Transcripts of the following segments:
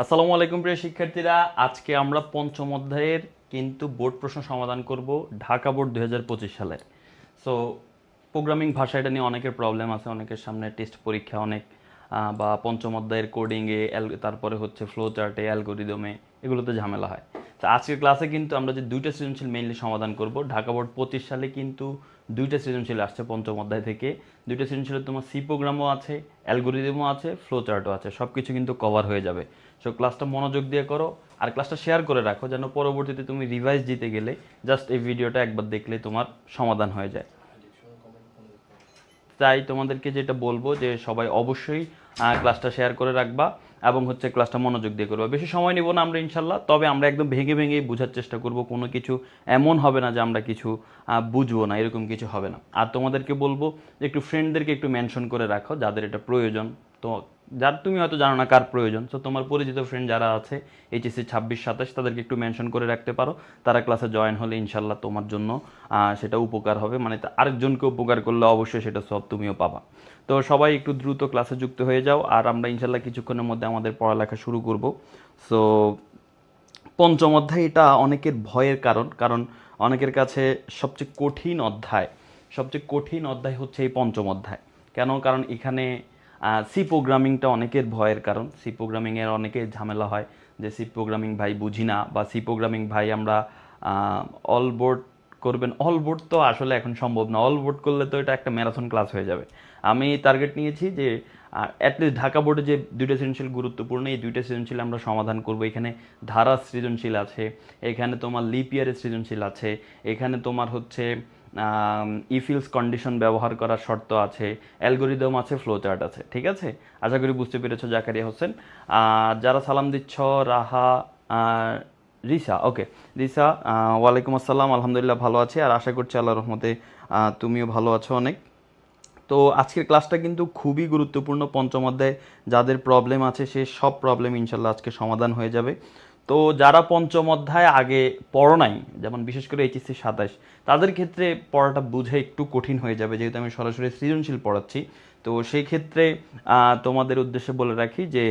আসসালামু আলাইকুম প্রিয় শিক্ষার্থীরা, আজকে আমরা পঞ্চম অধ্যায়ের কিন্তু বোর্ড প্রশ্ন সমাধান করব ঢাকা বোর্ড 2025 সালের। সো প্রোগ্রামিং ভাষা এটা নিয়ে অনেকের প্রবলেম আছে, অনেকের সামনে টেস্ট পরীক্ষা অনেক বা পঞ্চম অধ্যায়ের কোডিংয়ে তারপরে হচ্ছে ফ্লো চার্টে, অ্যালগোরিদমে, এগুলোতে ঝামেলা হয়। তো আজকের ক্লাসে কিন্তু আমরা যে দুইটা সৃজনশীল মেইনলি সমাধান করব। ঢাকা বোর্ড 25 সালে কিন্তু দুইটা সৃজনশীল আসছে পঞ্চম অধ্যায় থেকে। দুইটা সৃজনশীলে তোমার সি প্রোগ্রামও আছে, অ্যালগোরিদমও আছে, ফ্লো চার্টও আছে, সব কিছু কিন্তু কভার হয়ে যাবে। সো ক্লাসটা মনোযোগ দিয়ে করো আর ক্লাসটা শেয়ার করে রাখো, যেন পরবর্তীতে তুমি রিভাইজ দিতে গেলে জাস্ট এই ভিডিওটা একবার দেখলে তোমার সমাধান হয়ে যায়। তাই তোমাদেরকে যেটা বলবো যে সবাই অবশ্যই ক্লাসটা শেয়ার করে রাখবা এবং হচ্ছে ক্লাসটা মনোযোগ দিয়ে করবা। বেশি সময় নিব না আমরা ইনশাল্লাহ, তবে আমরা একদম ভেঙে ভেঙেই বোঝার চেষ্টা করব। কোনো কিছু এমন হবে না যে আমরা কিছু বুঝবো না, এরকম কিছু হবে না। আর তোমাদেরকে বলবো যে একটু ফ্রেন্ডদেরকে একটু মেনশন করে রাখো যাদের এটা প্রয়োজন। তো যার তুমি হয়তো জানো না কার প্রয়োজন, তো তোমার পরিচিত ফ্রেন্ড যারা আছে এইচএসসি 26-27 তাদেরকে একটু মেনশন করে রাখতে পারো। তারা ক্লাসে জয়েন হলে ইনশাল্লাহ তোমার জন্য সেটা উপকার হবে, মানে আরেকজনকে উপকার করলে অবশ্যই সেটা সব তুমিও পাবা। তো সবাই একটু দ্রুত ক্লাসে যুক্ত হয়ে যাও, আর আমরা ইনশাল্লাহ কিছুক্ষণের মধ্যে আমাদের পড়ালেখা শুরু করব। সো পঞ্চম অধ্যায় এটা অনেকের ভয়ের কারণ, কারণ অনেকের কাছে সবচেয়ে কঠিন অধ্যায় হচ্ছে এই পঞ্চম অধ্যায়। কেন? কারণ এখানে সি প্রোগ্রামিংটা অনেকের ভয়ের কারণ। সি প্রোগ্রামিংয়ের অনেকের ঝামেলা হয় যে সি প্রোগ্রামিং ভাই বুঝি না, বা সি প্রোগ্রামিং ভাই আমরা অল বোর্ড করবেন। অল বোর্ড তো আসলে এখন সম্ভব না, অল বোর্ড করলে তো এটা একটা ম্যারাথন ক্লাস হয়ে যাবে। আমি টার্গেট নিয়েছি যে অ্যাটলিস্ট ঢাকা বোর্ডে যে দুইটা সৃজনশীল গুরুত্বপূর্ণ, এই দুইটা সৃজনশীল আমরা সমাধান করব। এখানে ধারা সৃজনশীল আছে, এখানে তোমার লিপ ইয়ারের সৃজনশীল আছে, এখানে তোমার হচ্ছে ইফিলস কন্ডিশন ব্যবহার করার শর্ত আছে, অ্যালগোরিদম আছে, ফ্লো চার্ট আছে। ঠিক আছে, আশা করি বুঝতে পেরেছো জাকারিয়া হোসেন। যারা সালাম দিচ্ছ, রাহা, রিসা, ওকে রিসা, ওয়ালাইকুম আসসালাম, আলহামদুলিল্লাহ ভালো আছি, আর আশা করছি আল্লাহর রহমতে তুমিও ভালো আছো অনেক। তো আজকের ক্লাসটা কিন্তু খুবই গুরুত্বপূর্ণ। পঞ্চম অধ্যায়ে যাদের প্রবলেম আছে সে সব প্রবলেম ইনশাল্লাহ আজকে সমাধান হয়ে যাবে। তো যারা পঞ্চম অধ্যায় আগে পড়ো নাই, যেমন বিশেষ করে এইচএসসি 27, তাদের ক্ষেত্রে পড়াটা বুঝে একটু কঠিন হয়ে যাবে, যেহেতু আমি সরাসরি সৃজনশীল পড়াচ্ছি। তো সেই ক্ষেত্রে তোমাদের উদ্দেশ্যে বলে রাখি যে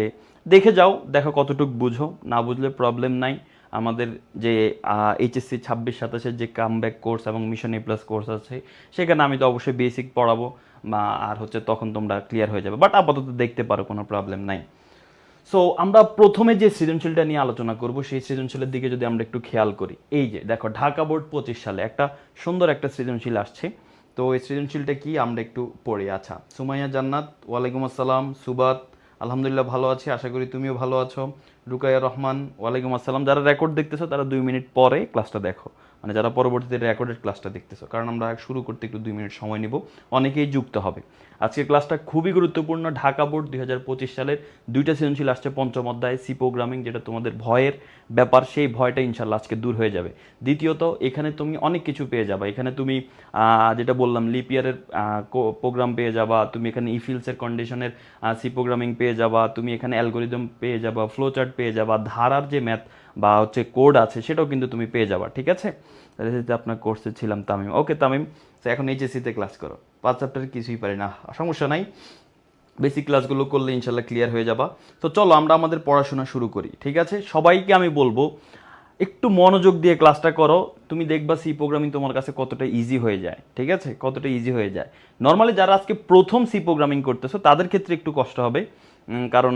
দেখে যাও, দেখো কতটুকু বুঝো, না বুঝলে প্রবলেম নাই। আমাদের যে এইচএসসি 26-27-এর যে কামব্যাক কোর্স এবং মিশন এ প্লাস কোর্স আছে, সেখানে আমি তো অবশ্যই বেসিক পড়াবো, বা আর হচ্ছে তখন তোমরা ক্লিয়ার হয়ে যাবে। বাট আপাতত দেখতে পারো, কোনো প্রবলেম নাই। সো আমরা প্রথমে যে সৃজনশীলটা নিয়ে আলোচনা করব, সেই সৃজনশীলের দিকে যদি আমরা একটু খেয়াল করি, এই যে দেখো ঢাকা বোর্ড 25 সালে একটা সুন্দর একটা সৃজনশীল আসছে। তো এই সৃজনশীলটা কি আমরা একটু পড়ি। আচ্ছা, সুমাইয়া জান্নাত, ওয়ালাইকুম আসসালাম। সুবাত, আলহামদুলিল্লাহ ভালো আছি, আশা করি তুমিও ভালো আছো। রুকাইয়া রহমান, ওয়ালাইকুম আসসালাম। যারা রেকর্ড দেখতেছো তারা 2 মিনিট পরে ক্লাসটা দেখো, মানে যারা পরবর্তীতে রেকর্ডেড ক্লাসটা দেখতেছো, কারণ আমরা শুরু করতে একটু 2 মিনিট সময় নিব, অনেকেই যুক্ত হবে। আজকের ক্লাসটা খুবই গুরুত্বপূর্ণ। ঢাকা বোর্ড 2025 সালের দুইটা সৃজনশীল আসছে পঞ্চম অধ্যায়, সি প্রোগ্রামিং, যেটা তোমাদের ভয়ের ব্যাপার, সেই ভয়টা ইনশাল্লাহ আজকে দূর হয়ে যাবে। দ্বিতীয়ত, এখানে তুমি অনেক কিছু পেয়ে যাবে। এখানে তুমি যেটা বললাম লিপিয়ারের প্রোগ্রাম পেয়ে যাবা, তুমি এখানে ইফিলসের কন্ডিশনের সি প্রোগ্রামিং পেয়ে যাবা, তুমি এখানে অ্যালগোরিদম পেয়ে যাবা, ফ্লো চার্ট পেয়ে যাবা, ধারার যে ম্যাথ বা হচ্ছে কোড আছে সেটাও কিন্তু তুমি পেয়ে যাবা। ঠিক আছে, আপনার কোর্সে ছিলাম তামিম। ওকে তামিম, এখন এইচএসসিতে ক্লাস করো, 5 চ্যাপ্টারে কিছুই পারি না, সমস্যা নাই, বেসিক ক্লাসগুলো করলে ইনশাল্লাহ ক্লিয়ার হয়ে যাবা। তো চলো আমরা আমাদের পড়াশোনা শুরু করি। ঠিক আছে, সবাইকে আমি বলবো একটু মনোযোগ দিয়ে ক্লাসটা করো, তুমি দেখবা সি প্রোগ্রামিং তোমার কাছে কতটা ইজি হয়ে যায়। ঠিক আছে, কতটা ইজি হয়ে যায়। নর্মালি যারা আজকে প্রথম সি প্রোগ্রামিং করতেছো তাদের ক্ষেত্রে একটু কষ্ট হবে, কারণ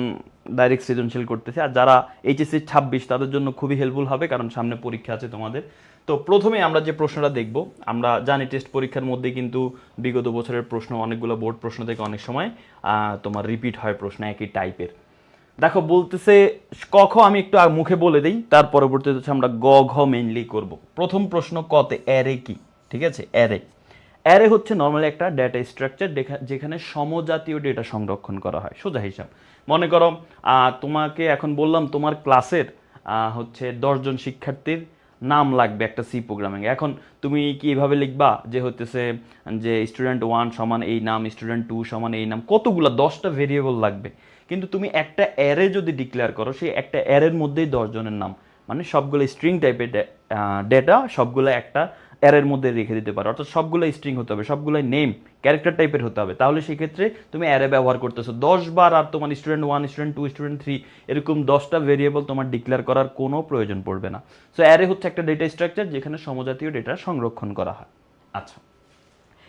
ডাইরেক্ট সৃজনশীল করতেছে। আর যারা এইচএসসি 26 তাদের জন্য খুবই হেল্পফুল হবে, কারণ সামনে পরীক্ষা আছে তোমাদের। তো প্রথমে আমরা যে প্রশ্নটা দেখব, আমরা জানি টেস্ট পরীক্ষার মধ্যে কিন্তু বিগত বছরের প্রশ্ন, অনেকগুলো বোর্ড প্রশ্ন থেকে অনেক সময় তোমার রিপিট হয় প্রশ্ন একই টাইপের। দেখো বলতেছে ক খ, আমি একটু মুখে বলে দিই, তার পরবর্তীতে হচ্ছে আমরা গ ঘ মেইনলি করব। প্রথম প্রশ্ন কতে, অ্যারে কি? ঠিক আছে, অ্যারে অ্যারে হচ্ছে নর্মালি একটা ডেটা স্ট্রাকচার যেখানে সমজাতীয় ডেটা সংরক্ষণ করা হয়। সোজা হিসাব, মনে করো তোমাকে এখন বললাম তোমার ক্লাসের হচ্ছে 10 জন শিক্ষার্থীর নাম লাগবে একটা সি প্রোগ্রামিং। এখন তুমি কি এভাবে লিখবা যে হতেছে যে স্টুডেন্ট 1 সমান এই নাম, স্টুডেন্ট 2 সমান এই নাম, কতগুলো 10টা ভেরিয়েবল লাগবে। কিন্তু তুমি একটা অ্যারে যদি ডিক্লেয়ার করো, সেই একটা অ্যারের মধ্যেই 10 জনের নাম, মানে সবগুলো স্ট্রিং টাইপের ডেটা, সবগুলো একটা অ্যারের মধ্যে রেখে দিতে পারো, অর্থাৎ সবগুলো স্ট্রিং হতে হবে, সবগুলোই নেম ক্যারেক্টার টাইপের হতে হবে। তাহলে সেক্ষেত্রে তুমি অ্যারে ব্যবহার করতেছো 10 বার, আর তোমার স্টুডেন্ট 1, স্টুডেন্ট 2, স্টুডেন্ট 3 এরকম 10টা ভেরিয়েবল তোমার ডিক্লেয়ার করার কোনো প্রয়োজন পড়বে না। সো অ্যারে হচ্ছে একটা ডেটা স্ট্রাকচার যেখানে সমজাতীয় ডেটা সংরক্ষণ করা হয়। আচ্ছা,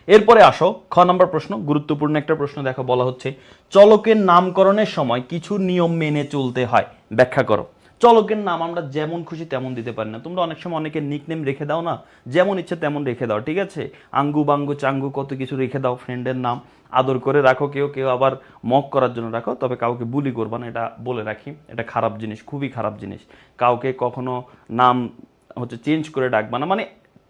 এরপরে আসো খ নম্বর প্রশ্ন, গুরুত্বপূর্ণ একটা প্রশ্ন। দেখো বলা হচ্ছে চলকের নামকরণের সময় কিছু নিয়ম মেনে চলতে হয়, ব্যাখ্যা করো। চলকের নাম আমরা যেমন খুশি তেমন দিতে পারি না। তোমরা অনেক সময় অনেকের নিকনেম রেখে দাও না, যেমন ইচ্ছে তেমন রেখে দাও, ঠিক আছে? আঙ্গু বাঙ্গু চাঙ্গু কত কিছু রেখে দাও, ফ্রেন্ডের নাম আদর করে রাখো, কেউ কেউ আবার মক করার জন্য রাখো, তবে কাউকে বুলি করবা না, এটা বলে রাখি, এটা খারাপ জিনিস, খুবই খারাপ জিনিস। কাউকে কখনো নাম হচ্ছে চেঞ্জ করে ডাকবা না, মানে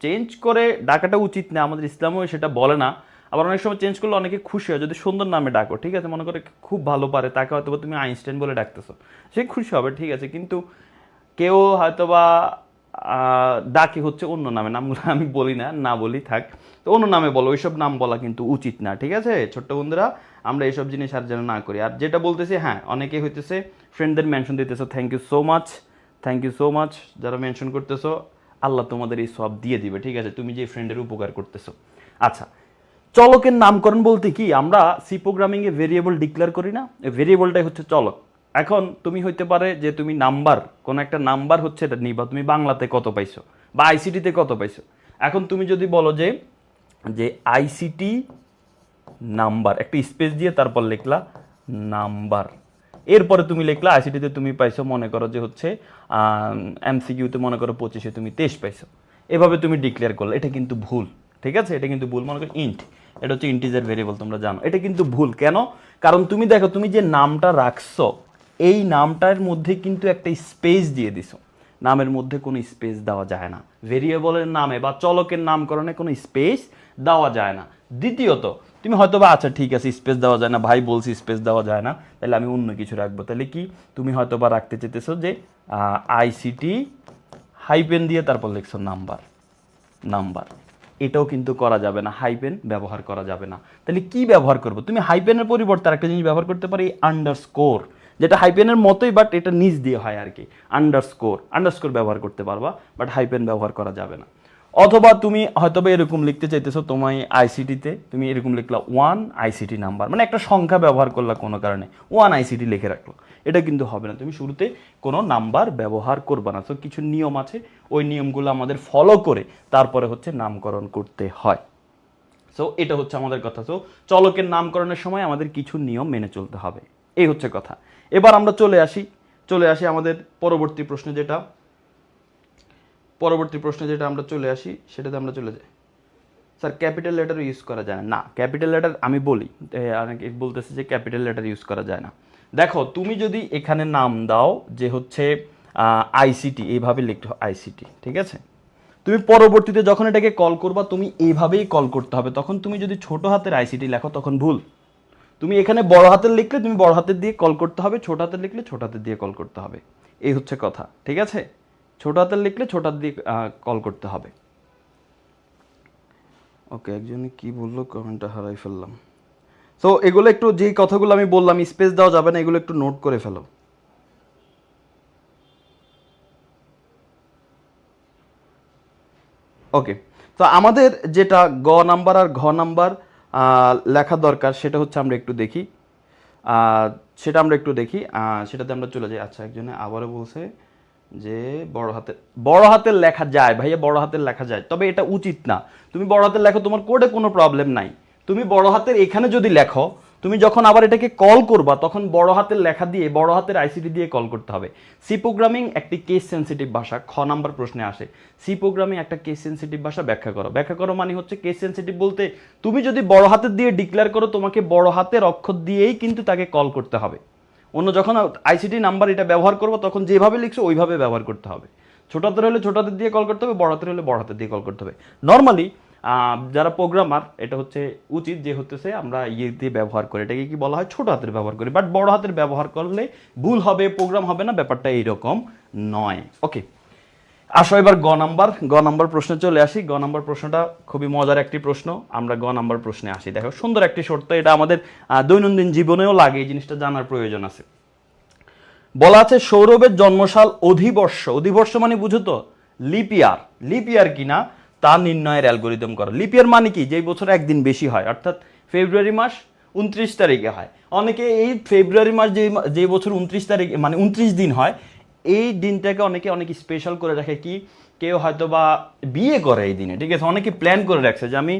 চেঞ্জ করে ডাকাটা উচিত না, আমাদের ইসলামও সেটা বলে না। আবার অনেক সময় চেঞ্জ করলে অনেকে খুশি হয় যদি সুন্দর নামে ডাকো, ঠিক আছে? মনে করে খুব ভালো পারে, তাকে হয়তো তুমি আইনস্টাইন বলে ডাকতেছো, সে খুশি হবে, ঠিক আছে? কিন্তু কেউ হয়তোবা ডাকে হচ্ছে অন্য নামে, নামগুলো আমি বলি না, না বলি থাক, তো অন্য নামে বলো, ওইসব নাম বলা কিন্তু উচিত না, ঠিক আছে ছোট্ট বন্ধুরা? আমরা এইসব জিনিস আর যেন না করি। আর যেটা বলতেছি, হ্যাঁ অনেকে হইতেছে ফ্রেন্ডদের মেনশন দিতেছো, thank you so much, thank you so much যারা মেনশন করতেছো, আল্লাহ তোমাদের এই সব দিয়ে দিবে, ঠিক আছে? তুমি যে ফ্রেন্ডের উপকার করতেছো। আচ্ছা, চলকের নামকরণ বলতে কি, আমরা সি প্রোগ্রামিংয়ে ভেরিয়েবল ডিক্লেয়ার করি না, ভেরিয়েবলটাই হচ্ছে চলক। এখন তুমি হইতে পারে যে তুমি নাম্বার, কোন একটা নাম্বার হচ্ছে এটা নিবা, তুমি বাংলাতে কত পাইছো বা আইসিটিতে কত পাইছো। এখন তুমি যদি বলো যে যে আইসিটি নাম্বার, একটা স্পেস দিয়ে তারপর লিখলা নাম্বার, এরপরে তুমি লিখলা আইসিটিতে তুমি পাইছো মনে করো যে হচ্ছে এমসিকিউতে মনে করো 25-এ তুমি 23 পাইছো, এভাবে তুমি ডিক্লেয়ার করলে, এটা কিন্তু ভুল, ঠিক আছে? এটা কিন্তু ভুল। মনে করো ইন্ট, এটা হচ্ছে ইন্টিজার ভেরিয়েবল, তোমরা জানো, এটা কিন্তু ভুল। কেন? কারণ তুমি দেখো, তুমি যে নামটা রাখছো এই নামটার মধ্যে কিন্তু একটা স্পেস দিয়ে দিছো, নামের মধ্যে কোনো স্পেস দেওয়া যায় না, ভেরিয়েবলের নামে বা চলকের নামকরণে কোনো স্পেস দেওয়া যায় না। দ্বিতীয়ত তুমি হয়তো বা আচ্ছা ঠিক আছে স্পেস দেওয়া যায় না, ভাই বলছি স্পেস দেওয়া যায় না, তাহলে আমি অন্য কিছু রাখবো। তাহলে কি তুমি হয়তো বা রাখতে চেতেছো যে আইসিটি হাইপেন দিয়ে তারপর লিখছো নাম্বার, নাম্বার, এটাও কিন্তু করা যাবে না, হাইপেন ব্যবহার করা যাবে না। তাহলে কি ব্যবহার করবো? তুমি হাইপেনের পরিবর্তে আরেকটা জিনিস ব্যবহার করতে পারি, আন্ডারস্কোর, যেটা হাইপেনের মতোই বাট এটা নিচ দিয়ে হয় আর কি, আন্ডারস্কোর, আন্ডারস্কোর ব্যবহার করতে পারবা, বাট হাইপেন ব্যবহার করা যাবে না। অথবা তুমি হয়তো বা এরকম লিখতে চাইতেছো, তোমায় আইসিটিতে তুমি এরকম লিখলা 1 আইসিটি নাম্বার, মানে একটা সংখ্যা ব্যবহার করলা কোনো কারণে, 1 আইসিটি লিখে রাখলো, এটা কিন্তু হবে না। তুমি শুরুতে কোনো নাম্বার ব্যবহার করবা না। তো কিছু নিয়ম আছে, ওই নিয়মগুলো আমাদের ফলো করে তারপরে হচ্ছে নামকরণ করতে হয়। সো এটা হচ্ছে আমাদের কথা। সো চলকের নামকরণের সময় আমাদের কিছু নিয়ম মেনে চলতে হবে, এই হচ্ছে কথা। এবার আমরা চলে আসি আমাদের পরবর্তী প্রশ্নে, যেটা আমরা চলে আসি, সেটাতে আমরা চলে যাই। স্যার ক্যাপিটাল লেটার ইউজ করা যায় না, ক্যাপিটাল লেটার আমি বলি, অনেকে বলতেছে যে ক্যাপিটাল লেটার ইউজ করা যায় না। দেখো তুমি যদি এখানে নাম দাও যে হচ্ছে আইসিটি, এইভাবে লিখতে হবে আইসিটি, ঠিক আছে? তুমি পরবর্তীতে যখন এটাকে কল করবা তুমি এইভাবেই কল করতে হবে। তখন তুমি যদি ছোট হাতের আইসিটি লেখো তখন ভুল, তুমি এখানে বড় হাতের লিখলে তুমি বড় হাতের দিয়ে কল করতে হবে, ছোট হাতের লিখলে ছোট হাতের দিয়ে কল করতে হবে, এই হচ্ছে কথা, ঠিক আছে? ছোট হাতের লিখলে ছোট হাত দিয়ে কল করতে হবে। ওকে, একজনে কি বললো কমেন্টটা হারাই ফেললাম। সো এগুলো একটু, যে কথাগুলো আমি বললাম স্পেস দেওয়া যাবে না, এগুলো একটু নোট করে ফেলো। ওকে, তো আমাদের যেটা গ নাম্বার আর ঘ নাম্বার লেখা দরকার সেটা হচ্ছে আমরা একটু দেখি, সেটাতে আমরা চলে যাই। আচ্ছা, একজনে আবারও বলছে যে বড় হাতের লেখা যায়, ভাইয়া বড় হাতের লেখা যায়, তবে এটা উচিত না। তুমি বড় হাতের লেখো, তোমার কোডে কোনো প্রবলেম নাই, তুমি বড় হাতের এখানে যদি লেখো, তুমি যখন আবার এটাকে কল করবা তখন বড় হাতের লেখা দিয়ে বড় হাতের আইসিটি দিয়ে কল করতে হবে। সি প্রোগ্রামিং একটি কেস সেন্সিটিভ ভাষা, খ নাম্বার প্রশ্নে আসে, সি প্রোগ্রামিং একটা কেস সেন্সিটিভ ভাষা, ব্যাখ্যা করো মানে হচ্ছে কেস সেন্সিটিভ বলতে তুমি যদি বড় হাতের দিয়ে ডিক্লেয়ার করো তোমাকে বড় হাতের অক্ষর দিয়েই কিন্তু তাকে কল করতে হবে। অন্য যখন আইসিটি নাম্বার এটা ব্যবহার করবো তখন যেভাবে লিখছো ওইভাবে ব্যবহার করতে হবে। ছোট হাতের হলে ছোট হাতের দিয়ে কল করতে হবে, বড় হাতের হলে বড় হাতের দিয়ে কল করতে হবে। নর্মালি যারা প্রোগ্রামার এটা হচ্ছে উচিত যে হচ্ছে আমরা ইয়ে দিয়ে ব্যবহার করি, এটাকে কি বলা হয়, ছোট হাতের ব্যবহার করি, বাট বড় হাতের ব্যবহার করলে ভুল হবে, প্রোগ্রাম হবে না, ব্যাপারটা এইরকম নয়। ওকে, আসো এবার গ নাম্বার প্রশ্নে চলে আসি। গ নাম্বার প্রশ্নটা খুবই মজার একটি প্রশ্ন, আমরা গ নাম্বার প্রশ্নে আসি। দেখো সুন্দর একটি শর্ত, এটা আমাদের দৈনন্দিন জীবনেও লাগে, এই জিনিসটা জানার প্রয়োজন আছে। বলা আছে সৌরভের জন্মসাল অধিবর্ষ, অধিবর্ষ মানে বুঝো তো লিপ ইয়ার, লিপ ইয়ার কিনা তা নির্ণয়ের অ্যালগোরিদম করো। লিপ ইয়ার মানে কি? যেই বছর একদিন বেশি হয়, অর্থাৎ ফেব্রুয়ারি মাস 29 তারিখে হয়। অনেকে এই ফেব্রুয়ারি মাস যে বছর 29 তারিখে মানে 29 দিন হয়, এই দিনটাকে অনেকে স্পেশাল করে রাখে। কি, কেউ হয়তো বা বিয়ে করে এই দিনে, ঠিক আছে, অনেকে প্ল্যান করে রাখছে যে আমি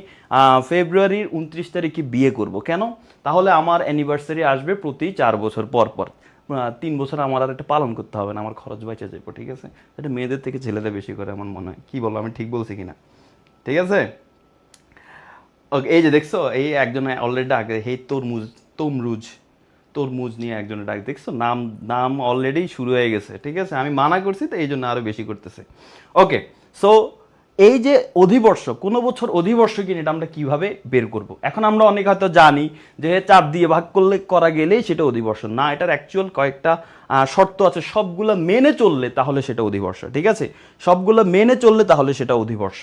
ফেব্রুয়ারির 29 তারিখে বিয়ে করব। কেন? তাহলে আমার অ্যানিভার্সারি আসবে প্রতি 4 বছর পর পর, 3 বছর আমার আর এটা পালন করতে হবে না, আমার খরচ বেঁচে যাবো, ঠিক আছে। এটা মেয়েদের থেকে ছেলেদের বেশি করে আমার মনে হয়। কি বলো, আমি ঠিক বলছি কিনা? ঠিক আছে। ওকে, এই যে দেখছো, এই একজনে অলরেডি ডাকে, হে তরমুজ নিয়ে একজনে ডাক, দেখছো, নাম নাম অলরেডি শুরু হয়ে গেছে, ঠিক আছে। আমি মানা করছি তো এই জন্য আরো বেশি করতেছে। ওকে, সো এই যে অধিবর্ষ, কোনো বছর অধিবর্ষ কিনা এটা আমরা কিভাবে বের করব? এখন আমরা অনেক হয়তো জানি যে 4 দিয়ে ভাগ করলে করা গেলেই সেটা অধিবর্ষ না, এটার অ্যাকচুয়াল কয়েকটা শর্ত আছে, সবগুলো মেনে চললে তাহলে সেটা অধিবর্ষ, ঠিক আছে, সবগুলো মেনে চললে তাহলে সেটা অধিবর্ষ।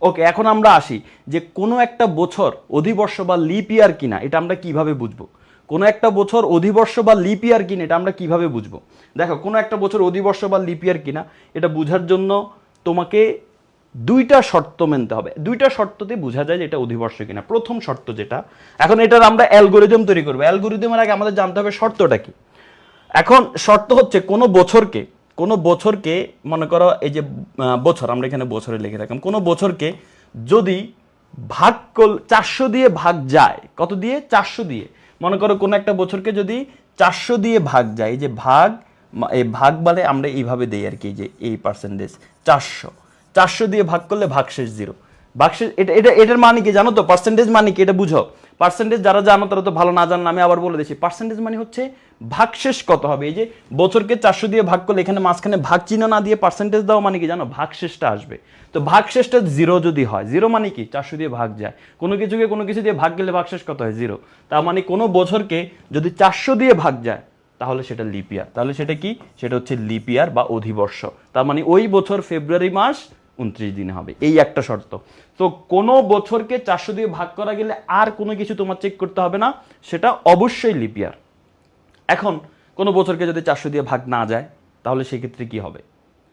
ওকে, এখন আমরা আসি যে কোনো একটা বছর অধিবর্ষ বা লিপ ইয়ার কিনা এটা আমরা কিভাবে বুঝবো। কোনো একটা বছর অধিবর্ষ বা লিপ ইয়ার কিনা এটা আমরা কিভাবে বুঝবো? দেখো, কোনো একটা বছর অধিবর্ষ বা লিপ ইয়ার কিনা এটা বোঝার জন্য তোমাকে দুইটা শর্ত মানতে হবে। দুইটা শর্ততে বোঝা যায় যে এটা অধিবর্ষ কিনা। প্রথম শর্ত যেটা, এখন এটার আমরা অ্যালগোরিদম তৈরি করবো। অ্যালগোরিদমের আগে আমাদের জানতে হবে শর্তটা কি। এখন শর্ত হচ্ছে কোনো বছরকে মনে করো, এই যে বছর, আমরা এখানে বছরে লিখে রাখলাম, কোনো বছরকে যদি ভাগ 400 দিয়ে ভাগ যায়, কত দিয়ে? 400 দিয়ে। মনে করো কোনো একটা বছরকে যদি 400 দিয়ে ভাগ যায়, এই যে এই ভাগ বলে আমরা এইভাবে দেই আর কি, যে এই পার্সেন্টেজ 400 দিয়ে ভাগ করলে ভাগশেষ 0। ভাগশেষ এটার মানে কি জানো তো? পার্সেন্টেজ মানে কি এটা বুঝো। পার্সেন্টেজ যারা জানো তারা তো ভালো, না জানো আমি আবার বলে দিচ্ছি। পার্সেন্টেজ মানে হচ্ছে ভাগশেষ কত হবে। এই যে বছরকে 400 দিয়ে ভাগ করলে এখানে মাঝখানে ভাগ চিহ্ন না দিয়ে পার্সেন্টেজ দাও, মানে কি জানো? ভাগশেষটা আসবে। তো ভাগশেষটা 0 যদি হয়, 0 মানে কি? 400 দিয়ে ভাগ যায়, কোনো কিছু দিয়ে ভাগ গেলে ভাগশেষ কত হয়? 0। তার মানে কোনো বছরকে যদি 400 দিয়ে ভাগ যায় তাহলে সেটা লিপ ইয়ার। তাহলে সেটা কি? সেটা হচ্ছে লিপ ইয়ার বা অধিবর্ষ। তার মানে ওই বছর ফেব্রুয়ারি মাস 29 দিনে হবে, এই একটা শর্ত। তো কোনো বছরকে 400 দিয়ে ভাগ করা গেলে আর কোনো কিছু তোমার চেক করতে হবে না, সেটা অবশ্যই লিপ ইয়ার। এখন কোনো বছরকে যদি 400 দিয়ে ভাগ না যায় তাহলে সেক্ষেত্রে কি হবে?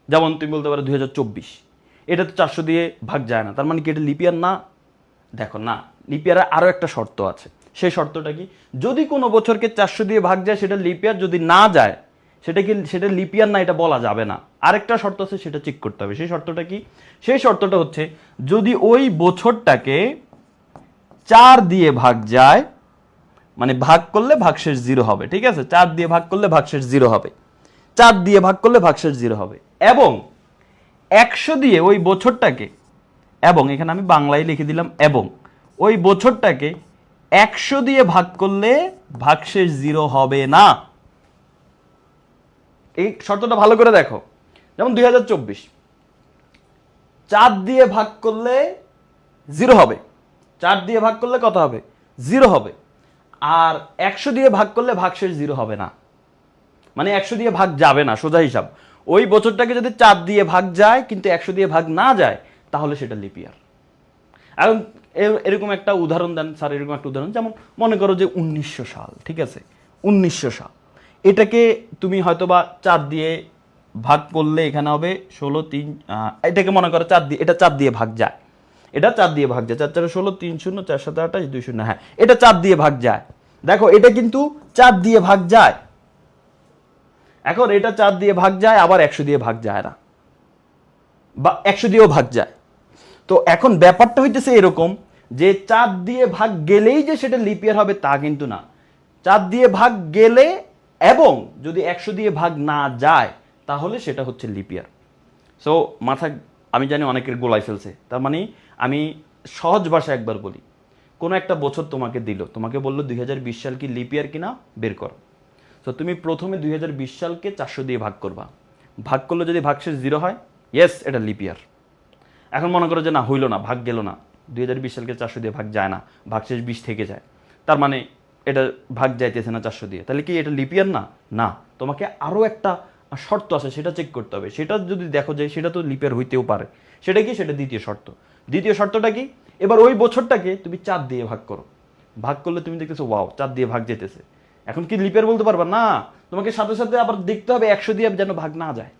যেমন তুমি বলতে পারো 2024, এটা তো 400 দিয়ে ভাগ যায় না, তার মানে কি এটা লিপ ইয়ার না? দেখো না, লিপ ইয়ারের আরও একটা শর্ত আছে। সেই শর্তটা কি? যদি কোনো বছরকে 400 দিয়ে ভাগ যায় সেটা লিপ ইয়ার, যদি না যায় সেটা লিপ ইয়ার না, এটা বলা যাবে না। আরেকটা শর্ত আছে, সেটা চেক করতে হবে। সেই শর্তটা কি? সেই শর্তটা হচ্ছে যদি ওই বছরটাকে 4 দিয়ে ভাগ যায়, মানে ভাগ করলে ভাগশেষ 0 হবে, ঠিক আছে, 4 দিয়ে ভাগ করলে ভাগশেষ 0 হবে, 4 দিয়ে ভাগ করলে ভাগশেষ 0 হবে, এবং 100 দিয়ে ওই বছরটাকে, এবং এখানে আমি বাংলায় লিখে দিলাম, এবং ওই বছরটাকে 100 দিয়ে ভাগ করলে ভাগশেষ 0 হবে না। এই শর্তটা ভালো করে দেখো। যেমন 2024, 4 দিয়ে ভাগ করলে 0 হবে, 4 দিয়ে ভাগ করলে কত হবে? 0 হবে। আর 100 দিয়ে ভাগ করলে ভাগশেষ 0 হবে না, মানে 100 দিয়ে ভাগ যাবে না, সোজা হিসাব। ওই বছরটাকে যদি 4 দিয়ে ভাগ যায় কিন্তু 100 দিয়ে ভাগ না যায় তাহলে সেটা লিপ ইয়ার। এখন এরকম একটা উদাহরণ দেন স্যার, এরকম একটা উদাহরণ, যেমন মনে করো যে 1900 সাল, ঠিক আছে, 1900 সাল, এটাকে তুমি হয়তোবা 4 দিয়ে ভাগ করলে এখানে হবে 16 3, এটাকে মনে করো 4 দিয়ে, এটা 4 দিয়ে ভাগ যায়, এটা 4 দিয়ে ভাগ যায়, 4 4 16 3 0 4 7 28 2 0, হ্যাঁ এটা 4 দিয়ে ভাগ যায়। দেখো এটা কিন্তু 4 দিয়ে ভাগ যায়। এখন এটা 4 দিয়ে ভাগ যায়, আবার 100 দিয়ে ভাগ যায় না, বা 100 দিয়েও ভাগ যায়। তো এখন ব্যাপারটা হইতেছে এরকম যে 4 দিয়ে ভাগ গেলেই যে সেটা লিপ ইয়ার হবে তা কিন্তু না। 4 দিয়ে ভাগ গেলে এবং যদি 100 দিয়ে ভাগ না যায় তাহলে সেটা হচ্ছে লিপ ইয়ার। সো মাথায়, আমি জানি অনেকের গোলায় ফেলছে, তার মানে আমি সহজ ভাষায় একবার বলি। কোনো একটা বছর তোমাকে দিল, তোমাকে বললো 2020 সাল কি লিপ ইয়ার কিনা বের করো। তো তুমি প্রথমে 2020 সালকে 400 দিয়ে ভাগ করবা, ভাগ করলে যদি ভাগশেষ 0 হয়, ইয়েস এটা লিপ ইয়ার। এখন মনে করো যে না, হইল না, ভাগ গেল না, 2020 সালকে 400 দিয়ে ভাগ যায় না, ভাগশেষ 20 থেকে যায়, তার মানে এটা ভাগ যাইতেছে না 400 দিয়ে, তাহলে কি এটা লিপ ইয়ার না? না, তোমাকে আরও একটা শর্ত আছে, সেটা চেক করতে হবে। সেটা যদি দেখো যে সেটা তো লিপ ইয়ার হইতেও পারে, সেটা কি? সেটা দ্বিতীয় শর্ত। দ্বিতীয় শর্তটা কি? এবার ওই বছরটাকে তুমি 4 দিয়ে ভাগ করো, ভাগ করলে তুমি দেখতেছো ওয়াও 4 দিয়ে ভাগ যেতেছে, এখন কি লিপ ইয়ার বলতে পারবা না? তোমাকে সাথে সাথে আবার দেখতে হবে 100 দিয়ে যেন ভাগ না যায়।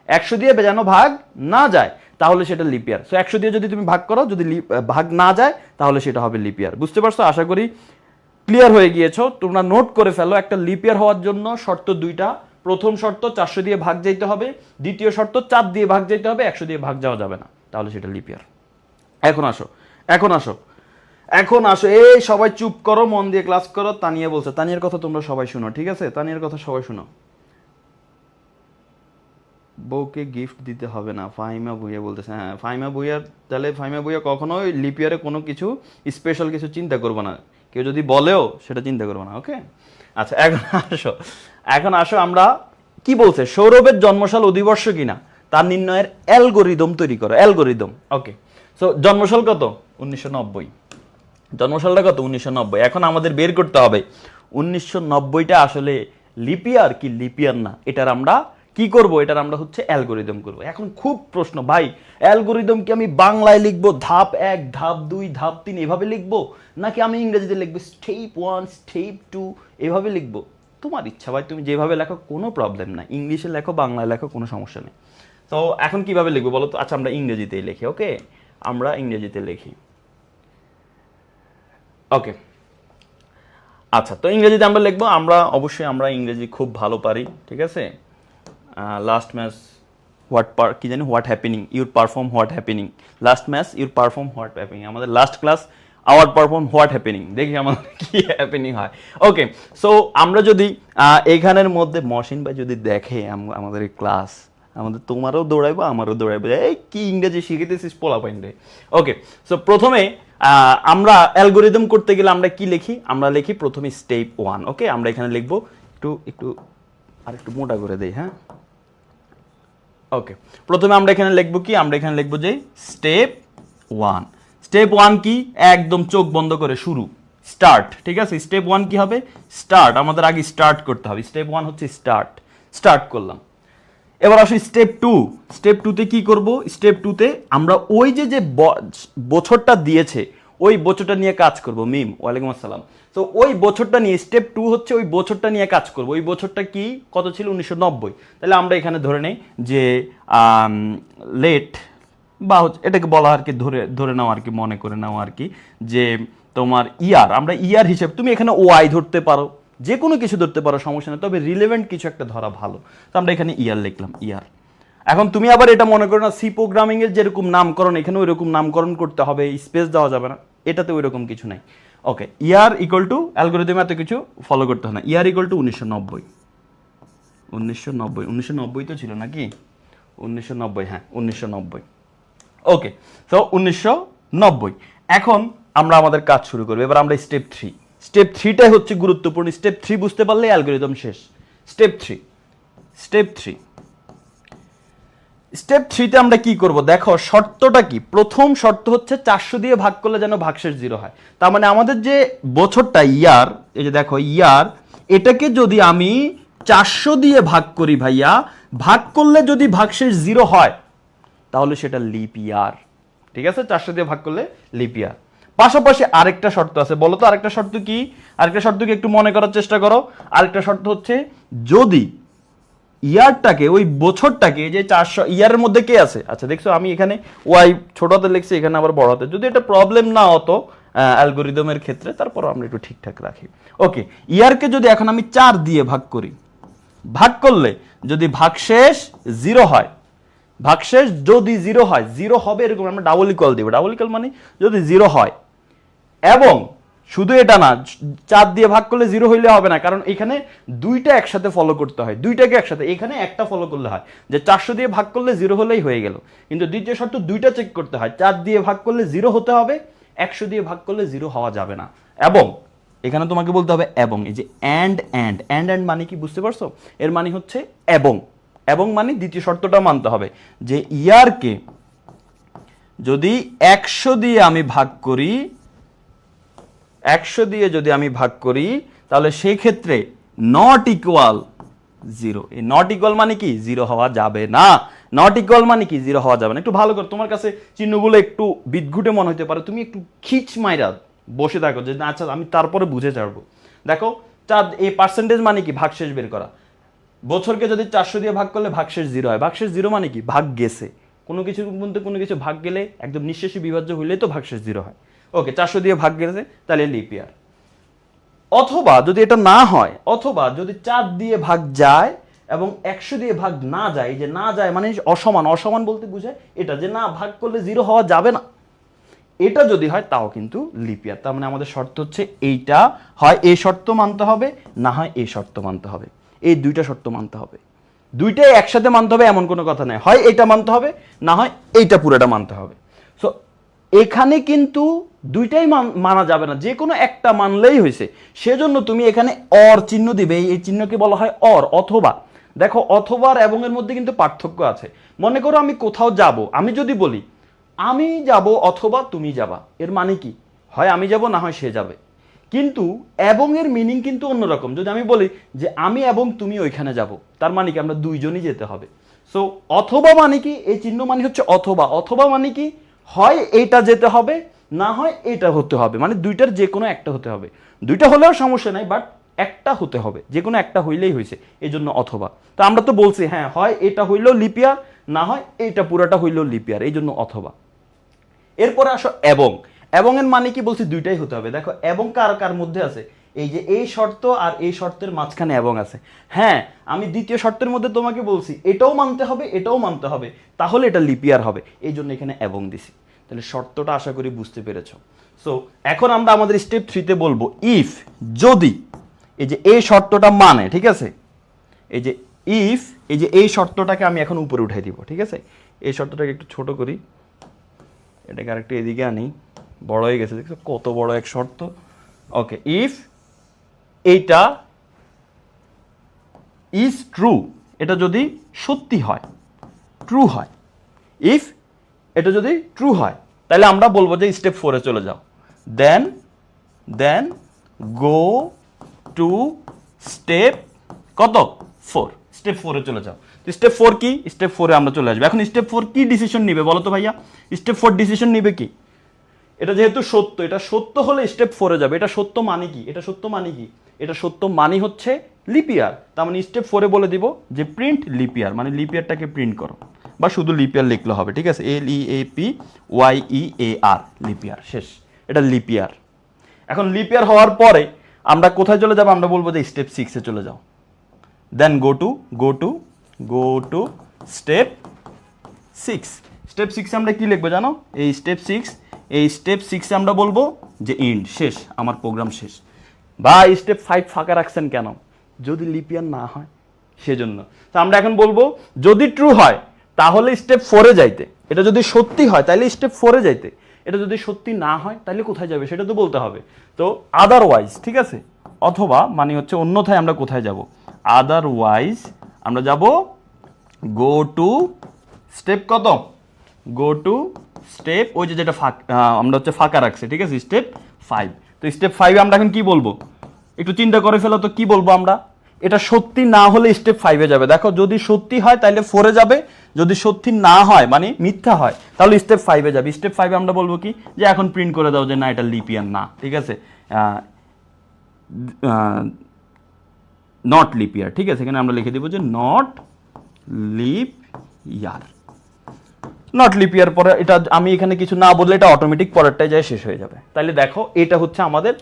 100 দিয়ে যেন ভাগ না যায় তাহলে সেটা লিপ ইয়ার। সো 100 দিয়ে যদি তুমি ভাগ করো, যদি ভাগ না যায় তাহলে সেটা হবে লিপ ইয়ার। বুঝতে পারছো? আশা করি ক্লিয়ার হয়ে গিয়েছো। তোমরা নোট করে ফেলো, একটা লিপ ইয়ার হওয়ার জন্য শর্ত দুইটা। প্রথম শর্ত 400 দিয়ে ভাগ যাইতে হবে, দ্বিতীয় শর্ত 4 দিয়ে ভাগ যাইতে হবে, 100 দিয়ে ভাগ যাওয়া যাবে না, তাহলে সেটা লিপ ইয়ার। এখন আসো, এখন আসো, এখন আসো, এই সবাই চুপ করো, মন দিয়ে ক্লাস করো। তানিয়া বলছে, তানিয়ার কথা তোমরা সবাই শুনো, ঠিক আছে? তানিয়ার কথা সবাই শুনো। বউকে গিফট দিতে হবে না, ফাহিমা ভুইয়া বলতেছে। হ্যাঁ, ফাহিমা ভুইয়ার, তাহলে ফাহিমা ভুইয়া কখনোই লিপ ইয়ারে কোনো কিছু স্পেশাল কিছু চিন্তা করবো না, কেউ যদি বলেও সেটা চিন্তা করবো না, ওকে? আচ্ছা, এখন আসো, এখন আসো, আমরা কি বলছে, সৌরভের জন্মসাল অধিবর্ষ কিনা তার নির্ণয়ের অ্যালগোরিদম তৈরি করো, অ্যালগোরিদম। ওকে, সো জন্মসাল কত? 1990। জন্মসালটা কত? 1990। এখন আমাদের বের করতে হবে 1990টা আসলে লিপিয়ার কি লিপিয়ার না। এটার আমরা কি করব? এটার আমরা হচ্ছে অ্যালগোরিদম করব। এখন খুব প্রশ্ন, ভাই অ্যালগোরিদম কি আমি বাংলায় লিখবো, ধাপ 1, ধাপ 2, ধাপ 3 এভাবে লিখবো, নাকি আমি ইংরেজিতে লিখবো স্টেপ 1, স্টেপ 2 এভাবে লিখবো? তোমার ইচ্ছা ভাই, তুমি যেভাবে লেখো কোনো প্রবলেম না, ইংলিশে লেখো, বাংলায় লেখো, কোনো সমস্যা নেই। তো এখন কিভাবে লিখবো বলো তো? আচ্ছা, আমরা ইংরেজিতেই লিখি, ওকে? আমরা ইংরেজিতে লিখি, ওকে? আচ্ছা, তো ইংরেজিতে আমরা লিখবো, আমরা অবশ্যই আমরা ইংরেজি খুব ভালো পারি, ঠিক আছে? লাস্ট ম্যাচ কি জানি, what happening, your perform what happening, last match your perform what happening, আমাদের last class our perform what happening, দেখি আমাদের কি হ্যাপেনিং হয়। ওকে, সো আমরা যদি এইখানের মধ্যে মহসিন ভাই যদি দেখে আমাদের এই ক্লাস, আমাদের তোমারও দৌড়াইবো, আমারও দৌড়াইবো, এই কি ইংরেজি শিখেতেছিস পোলা পাইন্ডে। ওকে, সো প্রথমে আমরা অ্যালগোরিদম করতে গেলে আমরা কি লিখি? আমরা লিখি প্রথমে স্টেপ 1, ওকে? আমরা এখানে লিখবো একটু একটু আর একটু মোটা করে দেই, হ্যাঁ? ওকে, প্রথমে আমরা এখানে লিখবো কি? আমরা এখানে লিখবো যে স্টেপ 1। স্টেপ 1 কি? একদম চোখ বন্ধ করে শুরু, স্টার্ট, ঠিক আছে? স্টেপ 1 কি হবে? স্টার্ট। আমাদের আগে স্টার্ট করতে হবে। স্টেপ 1 হচ্ছে স্টার্ট, স্টার্ট করলাম। এবার আসো স্টেপ 2। স্টেপ 2 তে কি করব? স্টেপ 2 তে আমরা ওই যে যে বছরটা দিয়েছে ওই বছরটা নিয়ে কাজ করব। মিম, ওয়ালাইকুম আসসালাম। তো ওই বছরটা নিয়ে স্টেপ 2 হচ্ছে ওই বছরটা নিয়ে কাজ করব। ওই বছরটা কি, কত ছিল? 1990। তাহলে আমরা এখানে ধরে নেই যে লেট, বা এটাকে বলা আর কি, ধরে নাও আর কি, মনে করে নাও আর কি, যে তোমার ইয়ার, আমরা ইয়ার হিসেবে, তুমি এখানে ওয়াই ধরতে পারো, যে কোনো কিছু ধরতে পারো, সমস্যা নেই, তবে রিলেভেন্ট কিছু একটা ধরা ভালো। তো আমরা এখানে ইয়ার লিখলাম, ইয়ার। এখন তুমি আবার এটা মনে করো না সি প্রোগ্রামিং এর যেরকম নামকরণ, এখানে ওই রকম নামকরণ করতে হবে, স্পেস দেওয়া যাবে না, এটাতে ওই রকম কিছু নাই। ওকে, ইয়ার ইকুয়াল টু, অ্যালগোরিদম এত কিছু ফলো করতে হয় না, ইয়ার ইকুয়াল টু 1990। 1990 তো ছিল নাকি? 1990, হ্যাঁ 1990। ওকে, তো 1990। এখন আমরা আমাদের কাজ শুরু করবো। এবার আমরা স্টেপ 3, স্টেপ 3টাই হচ্ছে গুরুত্বপূর্ণ। স্টেপ 3 বুঝতে পারলে অ্যালগোরিদম শেষ। স্টেপ 3, স্টেপ 3, স্টেপ 3তে আমরা কি করব? দেখো শর্তটা কি? প্রথম শর্ত হচ্ছে 400 দিয়ে ভাগ করলে যেন ভাগশেষ 0 হয়। তার মানে আমাদের যে বছরটা ইয়ার, এই যে দেখো ইয়ার, এটাকে যদি আমি 400 দিয়ে ভাগ করি ভাইয়া, ভাগ করলে যদি ভাগশেষ 0 হয় তাহলে সেটা লিপ ইয়ার, ঠিক আছে? 400 দিয়ে ভাগ করলে লিপ ইয়ার। পাশাপাশি আরেকটা শর্ত আছে, বলো তো আরেকটা শর্ত কি? আরেকটা শর্ত কি একটু মনে করার চেষ্টা করো। আরেকটা শর্ত হচ্ছে যদি ইয়ারটাকে, ওই বছরটাকে, যে 400 ইয়ারের মধ্যে কে আছে? আচ্ছা দেখছো আমি এখানে ওয়াই ছোট হাতে লিখছি, এখানে আবার বড় হাতে, যদি এটা প্রবলেম না হতো অ্যালগোরিদমের ক্ষেত্রে, তারপর আমরা একটু ঠিকঠাক রাখি। ওকে, ইয়ারকে যদি এখন আমি 4 দিয়ে ভাগ করি, ভাগ করলে যদি ভাগশেষ 0 হয়, ভাগশেষ যদি 0 হয়, 0 হবে এরকম আমরা ডাবল ইকুয়াল দিব। ডাবল ইকুয়াল মানে যদি 0 হয়, এবং শুধু এটা না, 4 দিয়ে ভাগ করলে 0 হইলে হবে না, কারণ এখানে দুইটা একসাথে ফলো করতে হয়, দুইটাকে একসাথে, এখানে একটা ফলো করলে হয়, যে 400 দিয়ে ভাগ করলে 0 হলেই হয়ে গেল। কিন্তু দ্বিতীয় শর্ত দুইটা চেক করতে হয়, 4 দিয়ে ভাগ করলে 0 হতে হবে, 100 দিয়ে ভাগ করলে 0 হওয়া যাবে না। এবং এখানে তোমাকে বলতে হবে এবং, এই যে অ্যান্ড মানে কি বুঝতে পারছো? এর মানে হচ্ছে এবং, এবং মানে দ্বিতীয় শর্তটা মানতে হবে, যে ইয়ারকে যদি 100 দিয়ে আমি ভাগ করি, 100 দিয়ে যদি আমি ভাগ করি, তাহলে সেই ক্ষেত্রে নট ইকুয়াল 0। এই নট ইকুয়াল মানে কি? 0 হওয়া যাবে না। নট ইকুয়াল মানে কি? 0 হওয়া যাবে না। একটু ভালো করে, তোমার কাছে চিহ্নগুলো একটু বিদঘুটে মনে হতে পারে, তুমি একটু খিচ মাইরা বসে থাকো, যে আচ্ছা আমি তারপরে বুঝে ছাড়বো। দেখো, 4, এই পার্সেন্টেজ মানে কি? ভাগশেষ বের করা। বছরকে যদি 400 দিয়ে ভাগ করলে ভাগশেষ 0 হয়। ভাগশেষ 0 মানে কি? ভাগ গেছে। কোনো কিছুর মধ্যে কোনো কিছু ভাগ গেলে একদম নিঃশেষে বিভাজ্য হইলেই তো ভাগশেষ 0 হয়। ওকে, 400 দিয়ে ভাগ গেছে, তাহলে লিপ ইয়ার। অথবা যদি এটা না হয়, অথবা যদি 4 দিয়ে ভাগ যায় এবং 100 দিয়ে ভাগ না যায়, যে না যায় মানে অসমান, অসমান বলতে বোঝায় এটা যে না ভাগ করলে 0 হওয়া যাবে না, এটা যদি হয় তাও কিন্তু লিপ ইয়ার। তার মানে আমাদের শর্ত হচ্ছে এইটা, হয় এই শর্ত মানতে হবে, না হয় এই শর্ত মানতে হবে। এই দুইটা শর্ত মানতে হবে, দুইটাই একসাথে মানতে হবে এমন কোনো কথা নেই। হয় এইটা মানতে হবে, না হয় এইটা পুরোটা মানতে হবে। সো এখানে কিন্তু দুইটাই মানা যাবে না, যে কোনো একটা মানলেই হয়েছে। সেজন্য তুমি এখানে অর চিহ্ন দিবে, এই চিহ্নকে বলা হয় অর, অথবা। দেখো অথবা আর এবং এর মধ্যে কিন্তু পার্থক্য আছে। মনে করো আমি কোথাও যাব, আমি যদি বলি আমি যাব অথবা তুমি যাবা, এর মানে কি? হয় আমি যাব, না হয় সে যাবে। কিন্তু এবং এর মিনিং কিন্তু অন্যরকম। যদি আমি বলি যে আমি এবং তুমি ওইখানে যাব, তার মানে কি আমরা দুইজনই যেতে হবে। সো অথবা মানে কি? এই চিহ্ন মানে হচ্ছে অথবা। অথবা মানে কি? হয় এইটা যেতে হবে, না হয় এটা হতে হবে, মানে দুইটার যে কোনো একটা হতে হবে। দুইটা হলেও সমস্যা নাই, বাট একটা হতে হবে, যে কোনো একটা হইলেই হয়েছে, এই জন্য অথবা। তো আমরা তো বলছি হ্যাঁ, হয় এটা হইলেও লিপ ইয়ার, না হয় এইটা পুরাটা হইলেও লিপ ইয়ার, এই জন্য অথবা। এরপরে আসো এবং। এবং এর মানে কি? বলছি দুইটাই হতে হবে। দেখো এবং কার কার মধ্যে আছে? এই যে এই শর্ত আর এই শর্তের মাঝখানে এবং আছে। হ্যাঁ, আমি দ্বিতীয় শর্তের মধ্যে তোমাকে বলছি এটাও মানতে হবে, এটাও মানতে হবে, তাহলে এটা লিপ ইয়ার হবে, এই জন্য এখানে এবং দিছি। তাহলে শর্তটা আশা করি বুঝতে পেরেছো। সো এখন আমরা আমাদের স্টেপ 3-তে বলবো ইফ, যদি এই যে এই শর্তটা মানে, ঠিক আছে, এই যে ইফ, এই যে এই শর্তটাকে আমি এখন উপরে উঠাই দিব, ঠিক আছে। এই শর্তটাকে একটু ছোট করি, এটাকে আরেকটু এদিকে আনি, বড় হয়ে গেছে, দেখছো কত বড় এক শর্ত। ওকে, ইফ এইটা ইজ ট্রু, এটা যদি সত্যি হয়, ট্রু হয়, ইফ এটা যদি ট্রু হয়, তাহলে আমরা বলবো যে স্টেপ 4-এ চলে যাও। দেন গো টু স্টেপ কত? 4। স্টেপ 4-এ চলে যাও। স্টেপ 4 কি? স্টেপ 4-এ আমরা চলে আসবো। এখন স্টেপ 4 কি ডিসিশন নিবে বলো তো ভাইয়া? স্টেপ 4 ডিসিশন নিবে কি? এটা যেহেতু সত্য, এটা সত্য হলে স্টেপ 4-এ যাবে। এটা সত্য মানে কি? এটা সত্য মানে কি? এটা সত্য মানে হচ্ছে লিপ ইয়ার। তার মানে স্টেপ 4-এ বলে দিব যে প্রিন্ট লিপ ইয়ার, মানে লিপ ইয়ারটাকে প্রিন্ট করো, বা শুধু লিপ ইয়ার লিখলে হবে, ঠিক আছে। LEAPYEAR, লিপ ইয়ার, শেষ। এটা লিপ ইয়ার। এখন লিপ ইয়ার হওয়ার পরে আমরা কোথায় চলে যাব? আমরা বলবো যে স্টেপ 6-এ চলে যাও। দেন গো টু স্টেপ 6। স্টেপ 6-এ আমরা কি লিখবো জানো? এই স্টেপ 6-এ আমরা বলবো যে ইন্ড, শেষ, আমার প্রোগ্রাম শেষ। বা স্টেপ 5 ফাঁকা রাখছেন কেন? যদি লিপ ইয়ার না হয় সেজন্য। তো আমরা এখন বলবো যদি ট্রু হয় তাহলে স্টেপ 4-এ যাইতে, এটা যদি সত্যি হয় তাহলে স্টেপ 4-এ যাইতে, এটা যদি সত্যি না হয় তাহলে কোথায় যাবে সেটা তো বলতে হবে। তো আদারওয়াইজ, ঠিক আছে, অথবা মানে হচ্ছে অন্যথায় আমরা কোথায় যাব? আদারওয়াইজ আমরা যাব গো টু স্টেপ কত? গো টু স্টেপ, ওই যে যেটা আমরা হচ্ছে ফাঁকা রাখছি, ঠিক আছে, স্টেপ 5। তো স্টেপ 5-এ আমরা এখন কি বলবো? একটু চিন্তা করে ফেলো তো, কি বলবো আমরা? এটা সত্যি না হলে স্টেপ 5-এ যাবে। দেখো যদি সত্যি হয় তাহলে 4-এ যাবে, যদি সত্যি না হয় মানে মিথ্যা হয় তাহলে স্টেপ 5-এ যাবে। স্টেপ 5-এ আমরা বলবো কি? যে এখন প্রিন্ট করে দাও যে না এটা লিপ ইয়ার না, ঠিক আছে, নট লিপ ইয়ার, ঠিক আছে। এখানে আমরা লিখে দিব যে not lip year. Not lip ইয়ার পরে এটা আমি এখানে কিছু না বললে এটা অটোমেটিক পরেরটায় যায় শেষ হয়ে যাবে। তাহলে দেখো এটা হচ্ছে আমাদের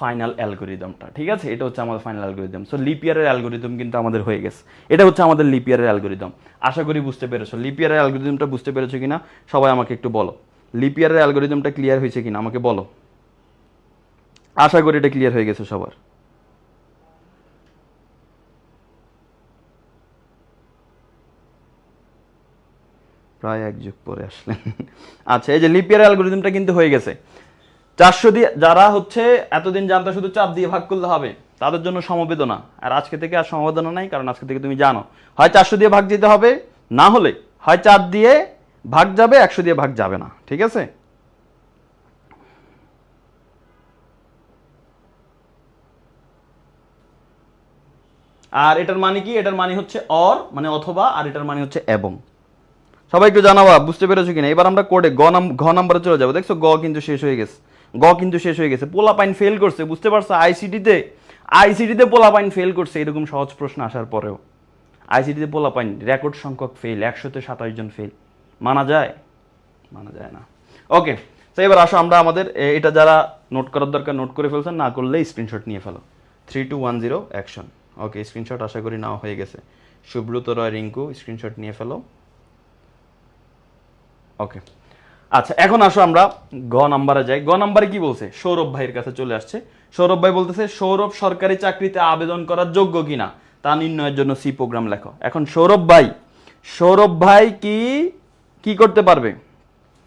ফাইনাল অ্যালগোরিদমটা, ঠিক আছে, এটা হচ্ছে আমাদের ফাইনাল অ্যালগোরিদম। সো লিপ ইয়ারের অ্যালগোরিদম কিন্তু আমাদের হয়ে গেছে। এটা হচ্ছে আমাদের লিপ ইয়ারের অ্যালগোরিদম। আশা করি বুঝতে পেরেছো। লিপ ইয়ারের অ্যালগোরিদমটা বুঝতে পেরেছো কিনা সবাই আমাকে একটু বলো। লিপ ইয়ারের অ্যালগোরিদমটা ক্লিয়ার হয়েছে কিনা আমাকে বলো। আশা করি এটা ক্লিয়ার হয়ে গেছে সবার। প্রায় এক যুগ পরে আসলেন। আচ্ছা, এই যে লিপ ইয়ার অ্যালগোরিদমটা কিন্তু হয়ে গেছে। 400 দিয়ে যারা হচ্ছে এতদিন জানতো শুধু 4 দিয়ে ভাগ করলে হবে, তাদের জন্য সমবেদনা। আর আজকে থেকে আর সমবেদনা নাই, কারণ আজকে থেকে তুমি জানো হয় 400 দিয়ে ভাগ দিতে হবে, না হলে হয় 4 দিয়ে ভাগ যাবে, 100 দিয়ে ভাগ যাবে না, ঠিক আছে। আর এটার মানে কি? এটার মানে হচ্ছে অর, মানে অথবা, আর এটার মানে হচ্ছে এবং। সবাইকে জানাবা বুঝতে পেরেছো কিনা। এবার আমরা কোডে ঘ নাম্বারে চলে যাবো। দেখছো গ কিন্তু শেষ হয়ে গেছে, পোলা পাইন ফেল করছে, বুঝতে পারছো? আইসিটিতে পোলা পাইন ফেল করছে এরকম সহজ প্রশ্ন আসার পরেও। আইসিটিতে পোলা পাইনি, রেকর্ড সংখ্যক ফেল, 100-তে 27 জন ফেল। মানা যায়? মানা যায় না। ওকে, তো এবার আসো আমরা আমাদের এটা যারা নোট করার দরকার নোট করে ফেলছেন, না করলে স্ক্রিনশট নিয়ে ফেলো। 3 2 1 0 অ্যাকশন। ওকে, স্ক্রিনশট আশা করি নাও হয়ে গেছে। সুব্রত রয় রিঙ্কু স্ক্রিনশট নিয়ে ফেলো। ওকে, আচ্ছা এখন আসো আমরা গ নাম্বারে যাই। গ নাম্বারে কি বলছে? সৌরভ ভাইয়ের কাছে চলে আসছে। সৌরভ ভাই বলতেছে সৌরভ সরকারি চাকরিতে আবেদন করার যোগ্য কিনা তা নির্ণয়ের জন্য সি প্রোগ্রাম লেখো। এখন সৌরভ ভাই কি কি করতে পারবে?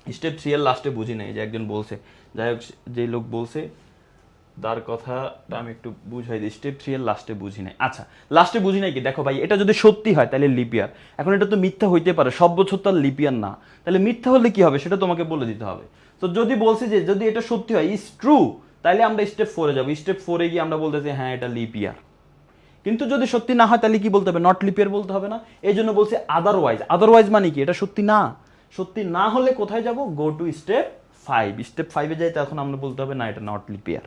স্টেপ 3 এর লাস্টে বুঝি নাই যে একজন বলছে, যাই হোক যে লোক বলছে তার কথাটা আমি একটু বুঝাই দিই। স্টেপ 3 এর লাস্টে বুঝি নাই। আচ্ছা, লাস্টে বুঝি নাই কি? দেখো ভাই, এটা যদি সত্যি হয় তাহলে লিপিয়ার। এখন এটা তো মিথ্যা হইতে পারে, সব বছর তার লিপিয়ার না, তাহলে মিথ্যা হলে কি হবে সেটা তোমাকে বলে দিতে হবে। তো যদি বলছে যে যদি এটা সত্যি হয়, ইজ ট্রু, তাহলে আমরা স্টেপ 4 এ যাবো। স্টেপ 4 এ গিয়ে আমরা বলতেছি হ্যাঁ এটা লিপিয়ার। কিন্তু যদি সত্যি না হয় তাহলে কি বলতে হবে? নট লিপিয়ার বলতে হবে না? এই জন্য বলছে আদারওয়াইজ। আদারওয়াইজ মানে কি? এটা সত্যি না। সত্যি না হলে কোথায় যাব? Go to step 5। স্টেপ 5 এ যাই, তখন আমরা বলতে হবে না এটা নট লিপিয়ার।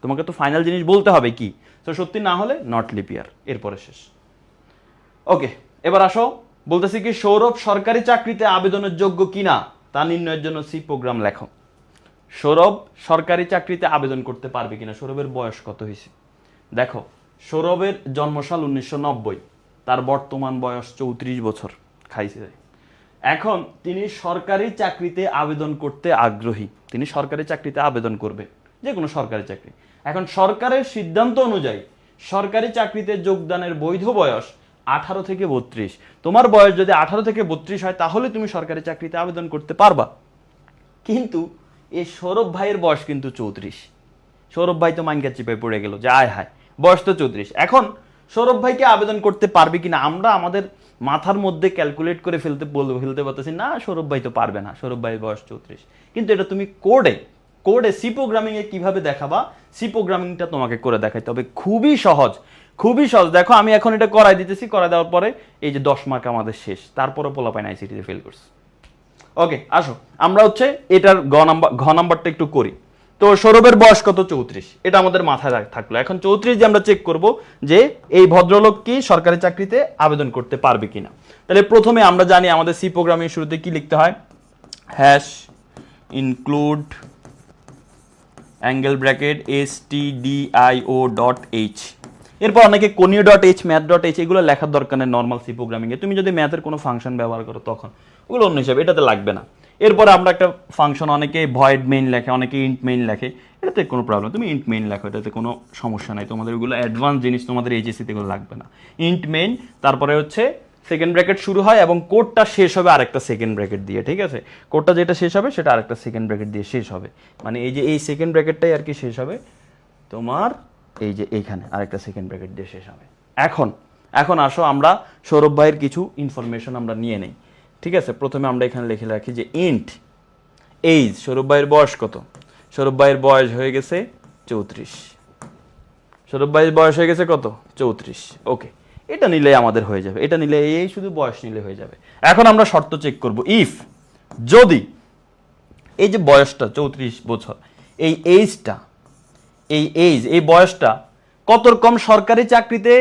তোমাকে তো ফাইনাল জিনিস বলতে হবে কি? তো সত্যি না হলে নট লিপিয়ার, এরপরে শেষ। ওকে, এবার আসো বলতেছি কি সৌরভ সরকারি চাকরিতে আবেদনের যোগ্য কিনা তা নির্ণয়ের জন্য সি প্রোগ্রাম লেখো। সৌরভ সরকারি চাকরিতে আবেদন করতে পারবে কিনা। সৌরভের বয়স কত হয়েছে? দেখো, সৌরভের জন্মসাল 1990, তার বর্তমান বয়স 34 বছর খাইছে। এখন তিনি সরকারি চাকরিতে আবেদন করতে আগ্রহী। তিনি সরকারি চাকরিতে আবেদন করবে, যে কোনো সরকারি চাকরি। এখন সরকারের সিদ্ধান্ত অনুযায়ী সরকারি চাকরিতে যোগদানের বৈধ বয়স 18 থেকে 32। তোমার বয়স যদি 18 থেকে 32 হয় তাহলে তুমি সরকারি চাকরিতে আবেদন করতে পারবা। কিন্তু এই সৌরভ ভাইয়ের বয়স কিন্তু 34। সৌরভ ভাই তো মাইনকা চিপায় পড়ে গেল যে আয় হায়, বয়স তো 34। এখন সৌরভ ভাইকে আবেদন করতে পারবে কিনা আমরা আমাদের মাথার মধ্যে ক্যালকুলেট করে ফেলতে পারতেছি না, সৌরভ ভাই তো পারবে না, সৌরভ ভাইয়ের বয়স 34। কিন্তু এটা তুমি কোডে সি প্রোগ্রামিং এ কিভাবে দেখাবা? সি প্রোগ্রামিংটা তোমাকে করে দেখাইতে হবে। খুবই সহজ। দেখো আমি এখন এটা করাই দিতেছি, করাই দেওয়ার পরে এই যে 10 মার্ক আমাদের শেষ। তারপরে পোলাপাইন আইসিটিতে ফেল করছে। ওকে, আসো আমরা হচ্ছে এটার ঘ নাম্বারটা একটু করি। তো সৌরভের বয়স কত? 34। এটা আমাদের মাথায় থাকলো। এখন 34 যে আমরা চেক করব যে এই ভদ্রলোক কি সরকারি চাকরিতে আবেদন করতে পারবে কিনা। তাহলে প্রথমে আমরা জানি আমাদের সি প্রোগ্রামিং শুরুতে কি লিখতে হয়? Hash include angle bracket stdio.h। এরপর অনেকে conio dot H, math dot H এগুলো লেখার দরকার নেই নর্মাল সি প্রোগ্রামিং এ। তুমি যদি ম্যাথের কোনো ফাংশন ব্যবহার করো তখন ওগুলো অন্য হিসাবে, এটাতে লাগবে না। এরপর আমরা একটা ফাংশন, অনেকে ভয়েড মেইন লেখে, অনেকে ইন্ট মেইন লেখে, এটাতে কোনো প্রবলেম, তুমি ইন্ট মেইন লেখো, এটাতে কোনো সমস্যা নাই। তোমাদের ওগুলো অ্যাডভান্স জিনিস তোমাদের এইচএসসিতে এগুলো লাগবে না। ইন্ট মেইন, তারপরে হচ্ছে সেকেন্ড ব্র্যাকেট শুরু হয় এবং কোডটা শেষ হবে আরেকটা সেকেন্ড ব্র্যাকেট দিয়ে, ঠিক আছে? কোডটা যেটা শেষ হবে সেটা আরেকটা সেকেন্ড ব্র্যাকেট দিয়ে শেষ হবে, মানে এই যে এই সেকেন্ড ব্র্যাকেটটাই আর কি শেষ হবে তোমার এই যে এইখানে আরেকটা সেকেন্ড ব্র্যাকেট দিয়ে শেষ হবে। এখন আসো আমরা সৌরভ ভাইয়ের কিছু ইনফরমেশন আমরা নিয়ে নেই, ঠিক আছে? প্রথমে আমরা এখানে লিখে রাখি যে ইন্ট এইজ। সৌরভ ভাইয়ের বয়স কত? সৌরভ ভাইয়ের বয়স হয়ে গেছে 34। সৌরভ ভাইয়ের বয়স হয়ে গেছে কত? 34। ওকে, এটা নিলে আমাদের হয়ে যাবে। এটা নিলে এই শুধু বয়স নিলে হয়ে যাবে। এখন আমরা শর্ত চেক করব। ইফ যদি এই যে বয়সটা 34 বছর, এই এই বয়সটা কত রকম সরকারি চাকরিতে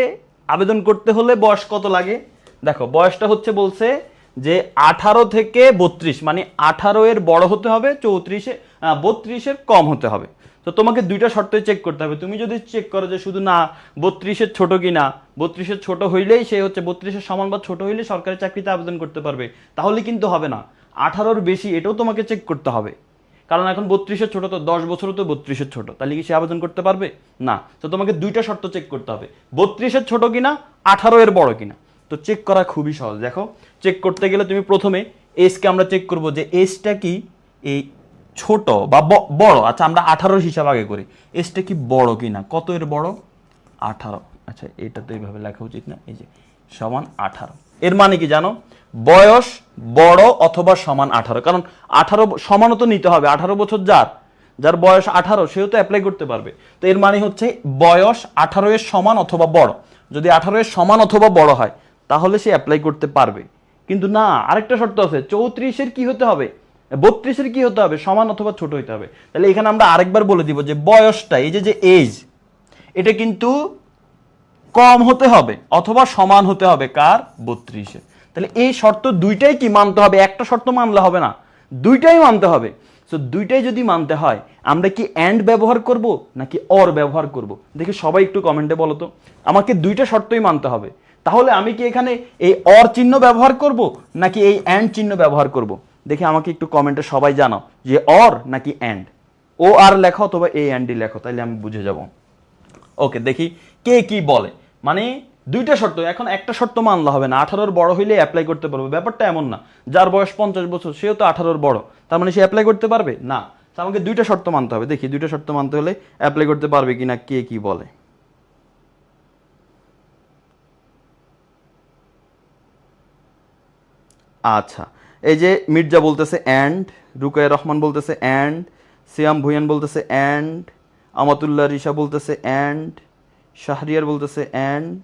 আবেদন করতে হলে বয়স কত লাগে? দেখো, বয়সটা হচ্ছে বলছে যে 18 থেকে 32, মানে 18 এর বড় হতে হবে, 32 এর কম হতে হবে। তো তোমাকে দুইটা শর্তই চেক করতে হবে। তুমি যদি চেক করো যে শুধু না 32 এর ছোট কিনা, 32 এর ছোট হইলেই সে হচ্ছে 32 এর সমান বা ছোট হইলে সরকারি চাকরিতে আবেদন করতে পারবে, তাহলে কিন্তু হবে না। 18 বেশি, এটাও তোমাকে চেক করতে হবে। কারণ এখন 32 এর ছোট তো 10 বছরও তো 32 এর ছোট, তাহলে কি সে আবেদন করতে পারবে না? তো তোমাকে দুইটা শর্ত চেক করতে হবে, 32 এর ছোট কিনা, 18 এর বড় কিনা। তো চেক করা খুবই সহজ। দেখো, চেক করতে গেলে তুমি প্রথমে এজকে আমরা চেক করব যে এজটা কি এই ছোট বা বড়। আচ্ছা, আমরা 18 হিসাব আগে করি। এজটা কি বড় কিনা, কত এর বড়? 18। আচ্ছা, এটা তো এইভাবে লেখা উচিত না, এই যে সমান 18। এর মানে কি জানো? বয়স বড় অথবা সমান 18, কারণ 18 সমানও তো নিতে হবে। 18 বছর যার বয়স 18 সেও তো অ্যাপ্লাই করতে পারবে। তো এর মানে হচ্ছে বয়স 18 এর সমান অথবা বড়। যদি 18 এর সমান অথবা বড় হয় তাহলে সে অ্যাপ্লাই করতে পারবে। কিন্তু না, আরেকটা শর্ত আছে, 34 এর কি হতে হবে, 32 এর কি হতে হবে, সমান অথবা ছোট হতে হবে। তাহলে এখানে আমরা আরেকবার বলে দিব যে বয়সটা, এই যে এজ, এটা কিন্তু কম হতে হবে অথবা সমান হতে হবে কার 32-এর। তাহলে এই শর্ত দুইটাই কি মানতে হবে, একটা শর্ত মানলে হবে না, দুইটাই মানতে হবে। সো দুইটাই যদি মানতে হয় আমরা কি অ্যান্ড ব্যবহার করব নাকি অর ব্যবহার করব? দেখি সবাই একটু কমেন্টে বলো তো। আমাকে দুইটা শর্তই মানতে হবে, তাহলে আমি কি এখানে এই অর চিহ্ন ব্যবহার করব নাকি এই অ্যান্ড চিহ্ন ব্যবহার করব? দেখি আমাকে একটু কমেন্টে সবাই জানাও যে অর নাকি অ্যান্ড। ও আর লেখো অথবা এ অ্যান্ড ডি লেখো, তাইলে আমি বুঝে যাব। ওকে, দেখি কে কি বলে। মানে দুইটা শর্ত, এখন একটা শর্ত মানলে হবে না, 18-র বড় হইলে অ্যাপ্লাই করতে পারবে, ব্যাপারটা এমন না। যার বয়স 50 বছর সেও তো 18-র বড়, তার মানে সে অ্যাপ্লাই করতে পারবে না। তো আমাকে দুইটা শর্ত মানতে হবে, দেখি দুইটা শর্ত মানতে হলে অ্যাপ্লাই করতে পারবে কিনা কে কি বলে। আচ্ছা, এই যে মির্জা বলতেছে অ্যান্ড, রুকায়া রহমান বলতেছে অ্যান্ড, সিয়াম ভুয়ান বলতেছে অ্যান্ড, আমাতুল্লাহ রিশা বলতেছে অ্যান্ড, শাহরিয়ার বলতেছে অ্যান্ড।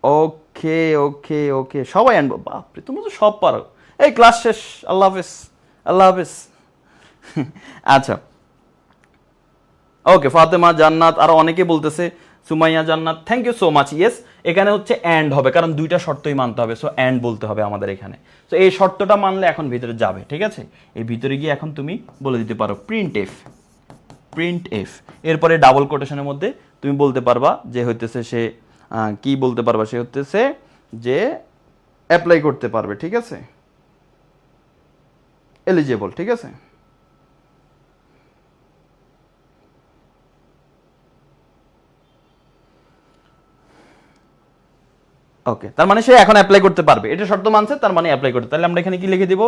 ওকে ওকে ওকে, সবাই অ্যান্ড। বাপরে, তোমরা তো সব পারো। এই ক্লাস শেষ, আল্লাহ হাফেজ, আল্লাহ হাফেজ। আচ্ছা, ওকে, ফাতেমা জান্নাত, আরো অনেকে বলতেছে, Sumaiya Jannat, thank you so much. Yes, এখানে হচ্ছে অ্যান্ড হবে, কারণ দুইটা শর্তই মানতে হবে, সো অ্যান্ড বলতে হবে আমাদের এখানে। তো এই শর্তটা মানলে এখন ভিতরে যাবে, ঠিক আছে? এই ভিতরে গিয়ে এখন তুমি বলে দিতে পারো প্রিন্ট এফ, প্রিন্ট এফ। এরপরে ডাবল কোটেশনের মধ্যে তুমি বলতে পারবা যে হইতেছে সে কি বলতে পারবা, সে হইতেছে যে অ্যাপ্লাই করতে পারবে, ঠিক আছে? এলিজেবল, ঠিক আছে? ওকে, তার মানে সে এখন অ্যাপ্লাই করতে পারবে, এটা শর্ত মানছে, তার মানে অ্যাপ্লাই করতে। তাহলে আমরা এখানে কি লিখে দিব?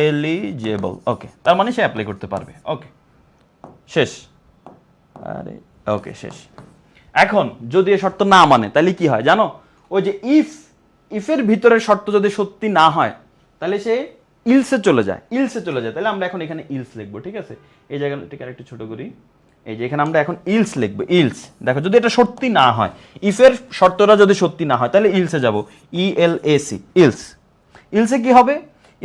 এলিজেবল। ওকে, তার মানে সে অ্যাপ্লাই করতে পারবে। ওকে, শেষ। আরে ওকে, শেষ। এখন যদি এ শর্ত না মানে তাহলে কি হয় জানো? ওই যে ইফের ভিতরের শর্ত যদি সত্যি না হয় তাহলে সে ইলসে চলে যায়, ইলসে চলে যায়। তাহলে আমরা এখন এখানে ইলস লিখবো, ঠিক আছে? এই জায়গাটাকে আরেকটু ছোট করি। এই যে এখানে আমরা এখন ইলস লিখবো, ইলস। দেখো, যদি এটা সত্যি না হয়, ইফের শর্তটা যদি সত্যি না হয় তাহলে ইলসে যাব, ইএলএসি, ইলস। ইলসে কি হবে?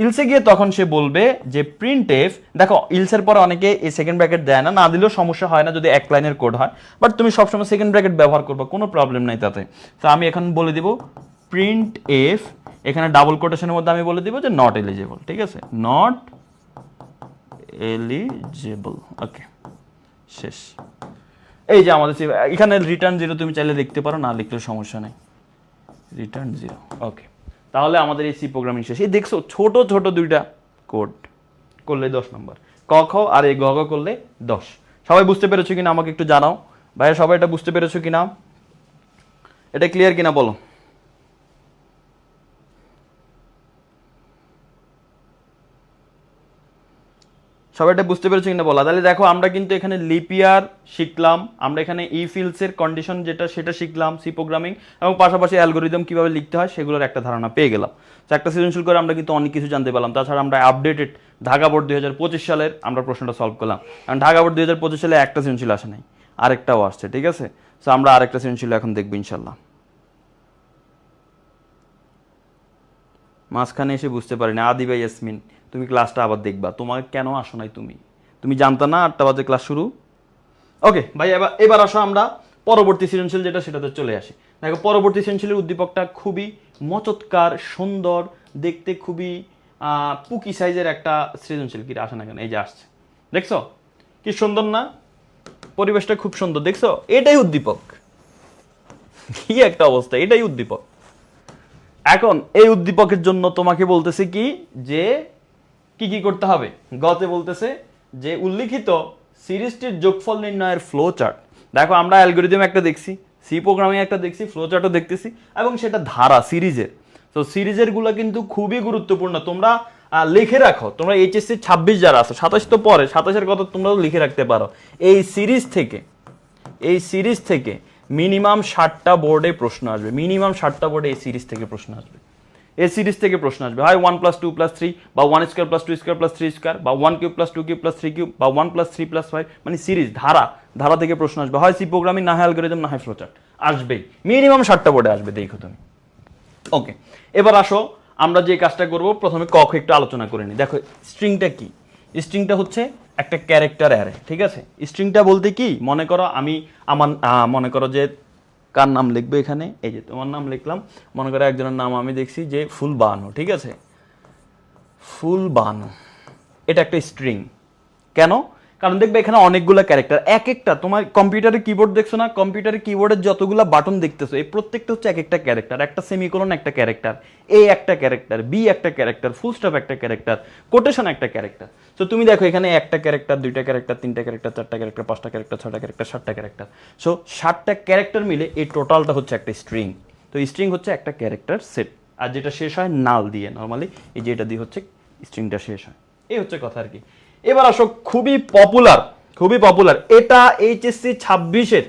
ইলসে গিয়ে তখন সে বলবে যে প্রিন্ট এফ। দেখো, ইলসের পরে অনেকে এই সেকেন্ড ব্র্যাকেট দেয় না, না দিলেও সমস্যা হয় না যদি এক লাইনের কোড হয়, বাট তুমি সবসময় সেকেন্ড ব্র্যাকেট ব্যবহার করবে, কোনো প্রবলেম নাই তাতে। তো আমি এখন বলে দিব প্রিন্ট এফ, এখানে ডাবল কোটেশনের মধ্যে আমি বলে দিব যে নট এলিজেবল, ঠিক আছে? Not eligible. ওকে, শেষ। এই যে আমাদের এখানে রিটার্ন জিরো তুমি চাইলে দেখতে পারো, না লিখলেও সমস্যা নেই, রিটার্ন জিরো। ওকে, তাহলে আমাদের এই সি প্রোগ্রামিং শেষ। এই দেখছো, ছোট ছোট দুইটা কোড করলে 10 নম্বর, ক খ আর এই গ ঘ করলে 10। সবাই বুঝতে পেরেছো কিনা আমাকে একটু জানাও। ভাইয়া, সবাই এটা বুঝতে পেরেছো কিনা? এটা ক্লিয়ার কিনা বলো। সবাই এটা বুঝতে পেরেছো কিনা বলা। তাহলে দেখো, আমরা কিন্তু এখানে লিপিয়ার শিখলাম, আমরা এখানে ইফিলসের কন্ডিশন যেটা সেটা শিখলাম, সি প্রোগ্রামিং, এবং পাশাপাশি অ্যালগোরিদম কিভাবে লিখতে হয় সেগুলোর একটা ধারণা পেয়ে গেলাম। তো একটা সৃজনশীল করে আমরা কিন্তু অনেক কিছু জানতে পারলাম। তাছাড়া আমরা আপডেটেড ঢাকা বোর্ড 2025 সালের আমরা প্রশ্নটা সলভ করলাম, কারণ ঢাকা বোর্ড 2025 সালে একটা সৃজনশীল আসে নাই, আরেকটাও আসছে, ঠিক আছে? সো আমরা আরেকটা সৃজনশীল এখন দেখবো ইনশাল্লাহ। মাঝখানে এসে বুঝতে পারিনি, আদিবা ইয়াসমিন, তুমি ক্লাসটা আবার দেখবা, তোমার কেন আসো নাই? তুমি জানতা না 8টা বাজে ক্লাস শুরু? ওকে ভাই, এবার আসো আমরা পরবর্তী সৃজনশীল যেটা সেটাতে চলে আসি। দেখো, পরবর্তী সৃজনশীলের উদ্দীপকটা খুবই মচৎকার, সুন্দর, দেখতে খুবই পুকি সাইজের একটা সৃজনশীল। কি আসে না কেন? এই যে আসছে, দেখছো কি সুন্দর না? পরিবেশটা খুব সুন্দর, দেখছো? এটাই উদ্দীপক। কি একটা অবস্থা, এটাই উদ্দীপক। এখন এই উদ্দীপকের জন্য তোমাকে বলতেছে কি যে কি কি করতে হবে? গতে বলতেছে যে উল্লিখিত সিরিজটির যোগফল নির্ণয়ের ফ্লো চার্ট। দেখো, আমরা অ্যালগোরিদম একটা দেখছি, সি প্রোগ্রামিং একটা দেখছি, ফ্লো চার্টও দেখতেছি, এবং সেটা ধারা সিরিজের। তো সিরিজের গুলো কিন্তু খুবই গুরুত্বপূর্ণ, তোমরা লিখে রাখো। তোমরা এইচএসসি 26 যারা আছো, 27 তো পরে, 27-এর কথা তোমরাও লিখে রাখতে পারো। এই সিরিজ থেকে মিনিমাম 60টা বোর্ডে প্রশ্ন আসবে, মিনিমাম 60টা বোর্ডে এই সিরিজ থেকে প্রশ্ন আসবে, এই সিরিজ থেকে প্রশ্ন আসবে। হয় 1 + 2 + 3, বা 1² + 2² + 3² বা 1³ + 2³ + 3³ বা 1 + 3 + 5, মানে সিরিজ ধারা থেকে প্রশ্ন আসবে। হয় সি প্রোগ্রামিং, না হয় অ্যালগরিদম, না হয় ফ্লোচার্ট, আসবেই মিনিমাম 60টা বোর্ডে আসবে, দেখো তুমি। ওকে, এবার আসো আমরা যে কাজটা করব, প্রথমে ক খ একটু আলোচনা করে নিই। দেখো, স্ট্রিংটা কি? স্ট্রিংটা হচ্ছে একটা ক্যারেক্টার অ্যারে, ঠিক আছে? স্ট্রিংটা বলতে কি, মনে করো আমি মনে করো যে কার নাম লিখবে এখানে? এই যে তোমার নাম লিখলাম, মনে করো একজনের নাম আমি দেখছি যে ফুলবানু, ঠিক আছে, ফুলবানু, এটা একটা স্ট্রিং। কেন? কারণ দেখবে এখানে অনেকগুলো ক্যারেক্টার, এক একটা তোমার কম্পিউটারের কিবোর্ড দেখছো না, কম্পিউটারের কিবোর্ডের যতগুলো বাটন দেখতেছো এই প্রত্যেকটা হচ্ছে এক একটা ক্যারেক্টার, একটা সেমিকোলন একটা ক্যারেক্টার, এ একটা ক্যারেক্টার, বি একটা ক্যারেক্টার, ফুল স্টপ একটা ক্যারেক্টার, কোটেশন একটা ক্যারেক্টার। তো তুমি দেখো এখানে একটা ক্যারেক্টার, দুইটা ক্যারেক্টার, তিনটা ক্যারেক্টার, চারটা ক্যারেক্টার, পাঁচটা ক্যারেক্টার, ছটা ক্যারেক্টার, সাতটা ক্যারেক্টার। সো 7টা ক্যারেক্টার মিলে এই টোটালটা হচ্ছে একটা স্ট্রিং। তো স্ট্রিং হচ্ছে একটা ক্যারেক্টার সেট, আর যেটা শেষ হয় নাল দিয়ে, নর্মালি এই যে এটা দিয়ে হচ্ছে স্ট্রিংটা শেষ হয়। এই হচ্ছে কথা আর কি। এবার আসো খুবই পপুলার এটা এইচএসসি 26-এর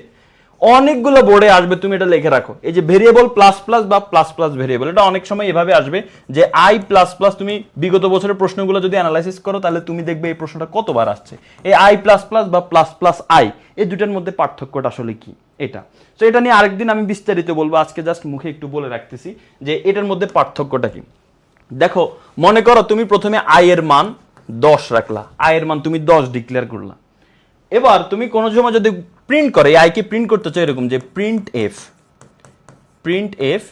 অনেকগুলো বোর্ডে আসবে, তুমি এটা লিখে রাখো। এই যে ভেরিয়েবল প্লাস প্লাস বা প্লাস প্লাস ভেরিয়েবল, এটা অনেক সময় এভাবে আসবে যে আই প্লাস প্লাস। তুমি বিগত বছরের প্রশ্নগুলো যদি অ্যানালাইসিস করো তাহলে তুমি দেখবে এই প্রশ্নটা কতবার আসছে। এই আই প্লাস প্লাস বা প্লাস প্লাস আই, এই দুটার মধ্যে পার্থক্যটা আসলে কি এটা। তো এটা নিয়ে আরেকদিন আমি বিস্তারিত বলবো, আজকে জাস্ট মুখে একটু বলে রাখতেছি যে এটার মধ্যে পার্থক্যটা কি। দেখো মনে করো তুমি প্রথমে আই এর মান 10 রাখলা, আই এর মান তুমি 10 ডিক্লেয়ার করলা। এবার তুমি কোনো সময় যদি প্রিন্ট করে আই কে প্রিন্ট করতে চাও এরকম যে প্রিন্ট এফ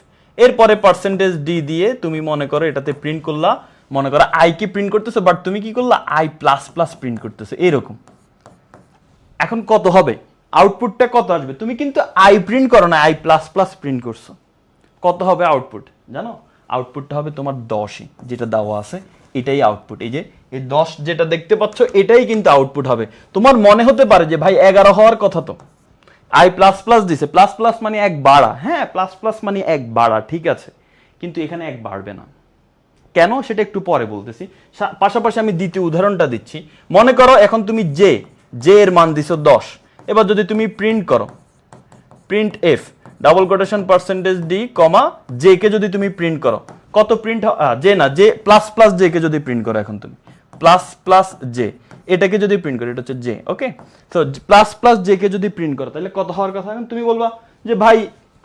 এরপরে পার্সেন্টেজ ডি দিয়ে তুমি মনে করো এটাতে প্রিন্ট করলা, মনে করো আই কে প্রিন্ট করতেছো, বাট তুমি কি করলা আই প্লাস প্লাস প্রিন্ট করতেছো এরকম। এখন কত হবে আউটপুটটা, কত আসবে? তুমি কিন্তু আই প্রিন্ট করো না, আই প্লাস প্লাস প্রিন্ট করছো। কত হবে আউটপুট জানো? আউটপুটটা হবে তোমার 10ই, যেটা দেওয়া আছে এটাই আউটপুট। এই যে এই 10 যেটা দেখতে পাচ্ছ এটাই কিন্তু আউটপুট হবে। তোমার মনে হতে পারে যে ভাই 11 হওয়ার কথা তো, আই প্লাস প্লাস দিছে, প্লাস প্লাস মানে এক বাড়া, হ্যাঁ প্লাস প্লাস মানে এক বাড়া, ঠিক আছে, কিন্তু এখানে এক বাড়বে না। কেন সেটা একটু পরে বলতেছি। পাশাপাশি আমি দ্বিতীয় উদাহরণটা দিচ্ছি। মনে করো এখন তুমি জে এর মান দিছো 10, এবার যদি তুমি প্রিন্ট করো print F double quotation percentage D comma J কে যদি তুমি প্রিন্ট করো, কত প্রিন্ট জে না জে প্লাস প্লাস জে কে যদি প্রিন্ট করো, এখন তুমি প্লাস প্লাস জে এটাকে যদি প্রিন্ট করো, এটা হচ্ছে জে, ওকে। তো প্লাস প্লাস জে কে যদি প্রিন্ট করো তাহলে কত হওয়ার কথা? এখন তুমি বলবা যে ভাই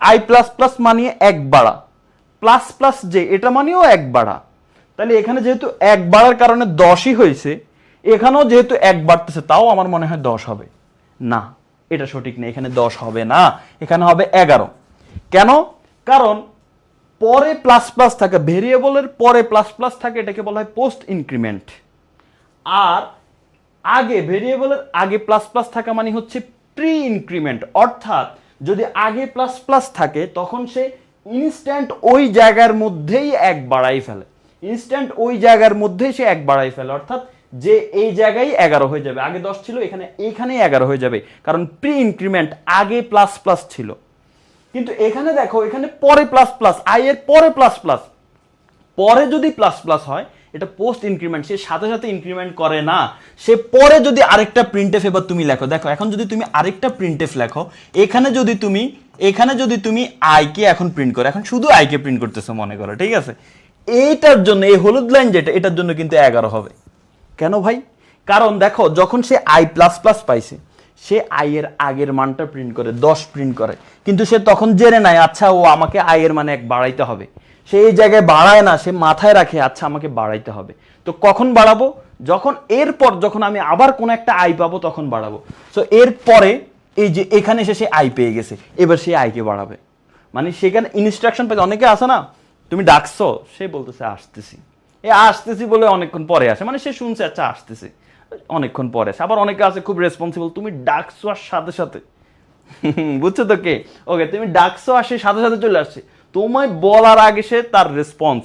আই প্লাস প্লাস মানিয়ে এক বাড়া, প্লাস প্লাস জে এটা মানেও এক বাড়া, তাহলে এখানে যেহেতু এক বাড়ার কারণে 10ই হয়েছে, এখানেও যেহেতু এক বাড়তেছে তাও আমার মনে হয় 10 হবে না। এটা সঠিক নেই, এখানে 10 হবে না, এখানে হবে 11। কেন? কারণ পরে প্লাস প্লাস থাকে, ভেরিয়েবলের পরে প্লাস প্লাস থাকে, এটাকে বলা হয় পোস্ট ইনক্রিমেন্ট। আর আগে ভেরিয়েবলের আগে প্লাস প্লাস থাকা মানে হচ্ছে প্রি ইনক্রিমেন্ট। অর্থাৎ যদি আগে প্লাস প্লাস থাকে তখন সে ইনস্ট্যান্ট ওই জায়গার মধ্যেই এক বাড়াই ফেলে, ইনস্ট্যান্ট ওই জায়গার মধ্যেই সে এক বাড়াই ফেলে। অর্থাৎ যে এই জায়গায় 11 হয়ে যাবে, আগে 10 ছিল এখানেই 11 হয়ে যাবে, কারণ প্রি ইনক্রিমেন্ট আগে প্লাস প্লাস ছিল। কিন্তু এখানে দেখো এখানে পরে প্লাস প্লাস, আই এর পরে প্লাস প্লাস, পরে যদি প্লাস প্লাস হয় এটা পোস্ট ইনক্রিমেন্ট, সে সাথে সাথে ইনক্রিমেন্ট করে না, সে পরে যদি আরেকটা প্রিন্টএফ এবার তুমি লেখো, দেখো এখন যদি তুমি আরেকটা প্রিন্টএফ লেখো, এখানে যদি তুমি আই কে এখন প্রিন্ট করো, এখন শুধু আই কে প্রিন্ট করতেছো মনে করো, ঠিক আছে, এইটার জন্য এই হলুদ লাইন যেটা এটার জন্য কিন্তু 11 হবে। কেন ভাই? কারণ দেখো যখন সে আই প্লাস প্লাস পাইছে, সে আই এর আগের মানটা প্রিন্ট করে 10 প্রিন্ট করে, কিন্তু সে তখন জেনে নাই আচ্ছা ও আমাকে আই এর মানে এক বাড়াইতে হবে, সে এই জায়গায় বাড়ায় না, সে মাথায় রাখে আচ্ছা আমাকে বাড়াইতে হবে। তো কখন বাড়াবো? যখন আমি আবার কোন একটা আই পাবো তখন বাড়াবো। সো এরপরে এই যে এখানে এসে সে আই পেয়ে গেছে, এবার সে আইকে বাড়াবে, মানে সেখানে ইনস্ট্রাকশন পেয়ে। অনেকে আসে না, তুমি ডাকছো, সে বলতেছে আসতেছি, আসতেছি বলে অনেকক্ষণ পরে আসে, মানে সে শুনছে আচ্ছা আসতেছে, অনেকক্ষণ পরে আসে। আবার অনেকে আছে খুব রেসপন্সিবল, তুমি ডাকছো আর সাথে সাথে বুঝছো তো কে? ওকে, তুমি ডাকছো আর সে সাথে সাথে চলে আসছে, তোমায় বলার আগে সে তার রেসপন্স,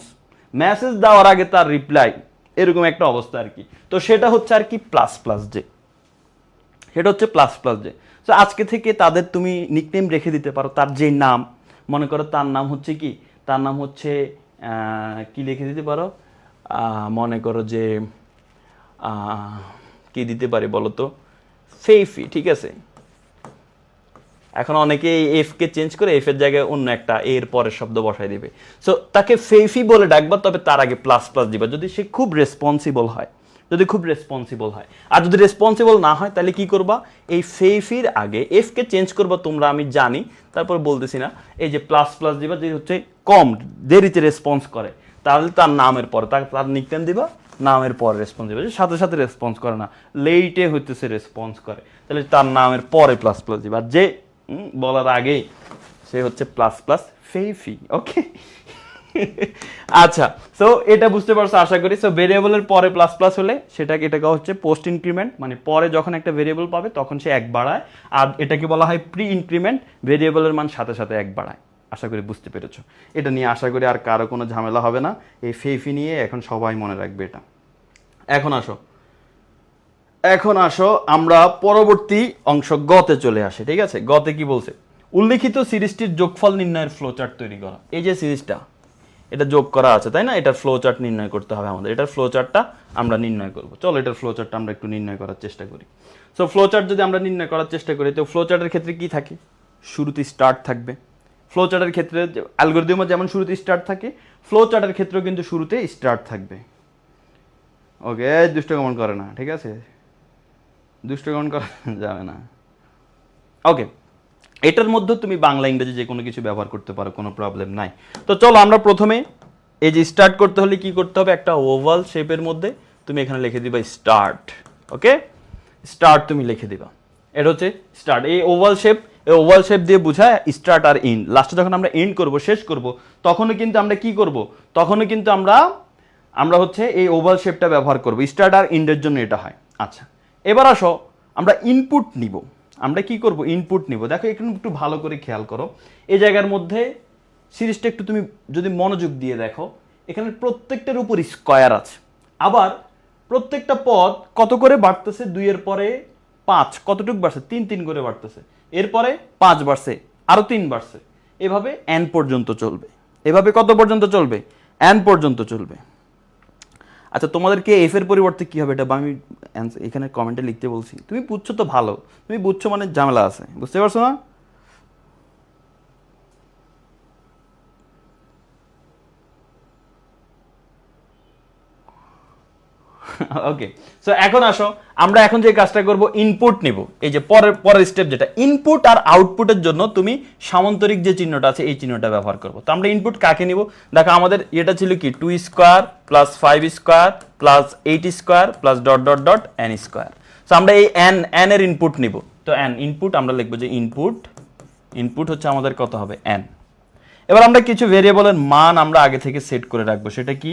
মেসেজ দেওয়ার আগে তার রিপ্লাই, এরকম একটা অবস্থা আর কি। তো সেটা হচ্ছে আর কি প্লাস প্লাস জে, সেটা হচ্ছে প্লাস প্লাস জে। তো আজকে থেকে তাদের তুমি নিকনেম রেখে দিতে পারো, তার যে নাম, মনে করো তার নাম হচ্ছে কি, তার নাম হচ্ছে কি লিখে দিতে পারো, মনে করো যে কি দিতে পারি বলো তো, ফেইফি, ঠিক আছে। এখন অনেকে এফ কে চেঞ্জ করে এফ এর জায়গায় অন্য একটা এর পরের শব্দ বসাই দিবে। সো তাকে ফেইফি বলে ডাকবা, তবে তার আগে প্লাস প্লাস দিবা যদি সে খুব রেসপন্সিবল হয়, আর যদি রেসপন্সিবল না হয় তাহলে কি করবা, এই ফেইফির আগে এফ কে চেঞ্জ করবা তোমরা, আমি জানি, তারপর বলতেছি না, এই যে প্লাস প্লাস দিবা, যে হচ্ছে কম দেরিতে রেসপন্স করে, তাহলে তার নামের পরে তার নিকনেম দিবা, নামের পরে রেসপন্স দিবা। সাথে সাথে রেসপন্স করে না, লেটে হইতেছে রেসপন্স করে, তাহলে তার নামের পরে প্লাস প্লাস দিবা। যে বলার আগেই সে হচ্ছে প্লাস প্লাস ফেফি। ওকে, আচ্ছা, সো এটা বুঝতে পারছো আশা করি। সো ভেরিয়েবলের পরে প্লাস প্লাস হলে এটাকে হচ্ছে পোস্ট ইনক্রিমেন্ট, মানে পরে যখন একটা ভেরিয়েবল পাবে তখন সে 1 বাড়ায়, আর এটাকে বলা হয় প্রি ইনক্রিমেন্ট, ভেরিয়েবলের মান সাথে সাথে 1 বাড়ায়। আশা করি বুঝতে পেরেছো। এটা নিয়ে আশা করি আর কারো কোনো ঝামেলা হবে না, এই ফেফি নিয়ে এখন সবাই মনে রাখবে এটা। এখন আসো আমরা পরবর্তী অংশ গতে চলে আসে, ঠিক আছে? গতে কি বলছে? উল্লিখিত সিরিজটির যোগফল নির্ণয়ের ফ্লো চার্ট তৈরি করা। এই যে সিরিজটা, এটা যোগ করা আছে তাই না, এটার ফ্লো চার্ট নির্ণয় করতে হবে আমাদের। এটার ফ্লো চার্টটা আমরা নির্ণয় করব। চলো এটার ফ্লো চার্টটা আমরা একটু নির্ণয় করার চেষ্টা করি। সো ফ্লো চার্ট যদি আমরা নির্ণয় করার চেষ্টা করি, তো ফ্লো চার্টের ক্ষেত্রে কি থাকে? শুরুতে স্টার্ট থাকবে। ফ্লো চার্টের ক্ষেত্রে অ্যালগরিদমে যেমন শুরুতে স্টার্ট থাকে, ফ্লো চার্টের ক্ষেত্রেও কিন্তু শুরুতে স্টার্ট থাকবে। ওকে, দুষ্ট কমন করে না, ঠিক আছে? দুষ্ট কমন করা যাবে না। ওকে, এটার মধ্যে তুমি বাংলা ইংরেজি যে কোনো কিছু ব্যবহার করতে পারো, কোনো প্রবলেম নাই। তো চলো আমরা প্রথমে এই যে স্টার্ট করতে হলে কি করতে হবে, একটা ওভাল শেপের মধ্যে তুমি এখানে লিখে দিবা স্টার্ট। ওকে, স্টার্ট তুমি লিখে দিবা, এটা হচ্ছে স্টার্ট। এই ওভাল শেপ দিয়ে বোঝায় স্টার্ট আর এন্ড। লাস্টে যখন আমরা এন্ড করব, শেষ করব, তখনও কিন্তু আমরা কি করব, তখনও কিন্তু আমরা হচ্ছে এই ওভাল শেপটা ব্যবহার করব। স্টার্ট আর এন্ডের জন্য এটা হয়। আচ্ছা, এবার আসো আমরা ইনপুট নিব। আমরা কি করব, ইনপুট নিব। দেখো এখানে একটু ভালো করে খেয়াল করো, এই জায়গার মধ্যে সিরিজটা একটু তুমি যদি মনোযোগ দিয়ে দেখো, এখানে প্রত্যেকটার উপর স্কয়ার আছে, আবার প্রত্যেকটা পদ কত করে বাড়তেছে, 2 এর পরে 5 কতটুক বাড়ছে, 3 3 করে বাড়তেছে, এরপরে 5 বাড়ছে, আরো 3 বাড়ছে, এভাবে n পর্যন্ত চলবে। এভাবে কত পর্যন্ত চলবে, n পর্যন্ত চলবে। আচ্ছা, তোমাদেরকে এফ এর পরিবর্তে কি হবে এটা আমি এখানে কমেন্টে লিখতে বলছি। তুমি বুঝছো তো ভালো, তুমি বুঝছো মানে ঝামেলা আছে, বুঝতে পারছো না? ওকে, সো এখন আসো আমরা এখন যে কাজটা করব, ইনপুট নিব। এই যে পরের স্টেপ যেটা, ইনপুট আর আউটপুটের জন্য তুমি সামান্তরিক যে চিহ্নটা আছে এই চিহ্নটা ব্যবহার করব। তো আমরা ইনপুট কাকে নিব? দেখো আমাদের এটা ছিল কি 2 square plus 5 square plus 8 square plus dot dot dot n square. So আমরা এই n এর ইনপুট নিব। তো n ইনপুট আমরা লিখব যে ইনপুট হচ্ছে আমাদের কত হবে, n। এবার আমরা কিছু ভেরিয়েবলের মান আমরা আগে থেকে সেট করে রাখবো। সেটা কি?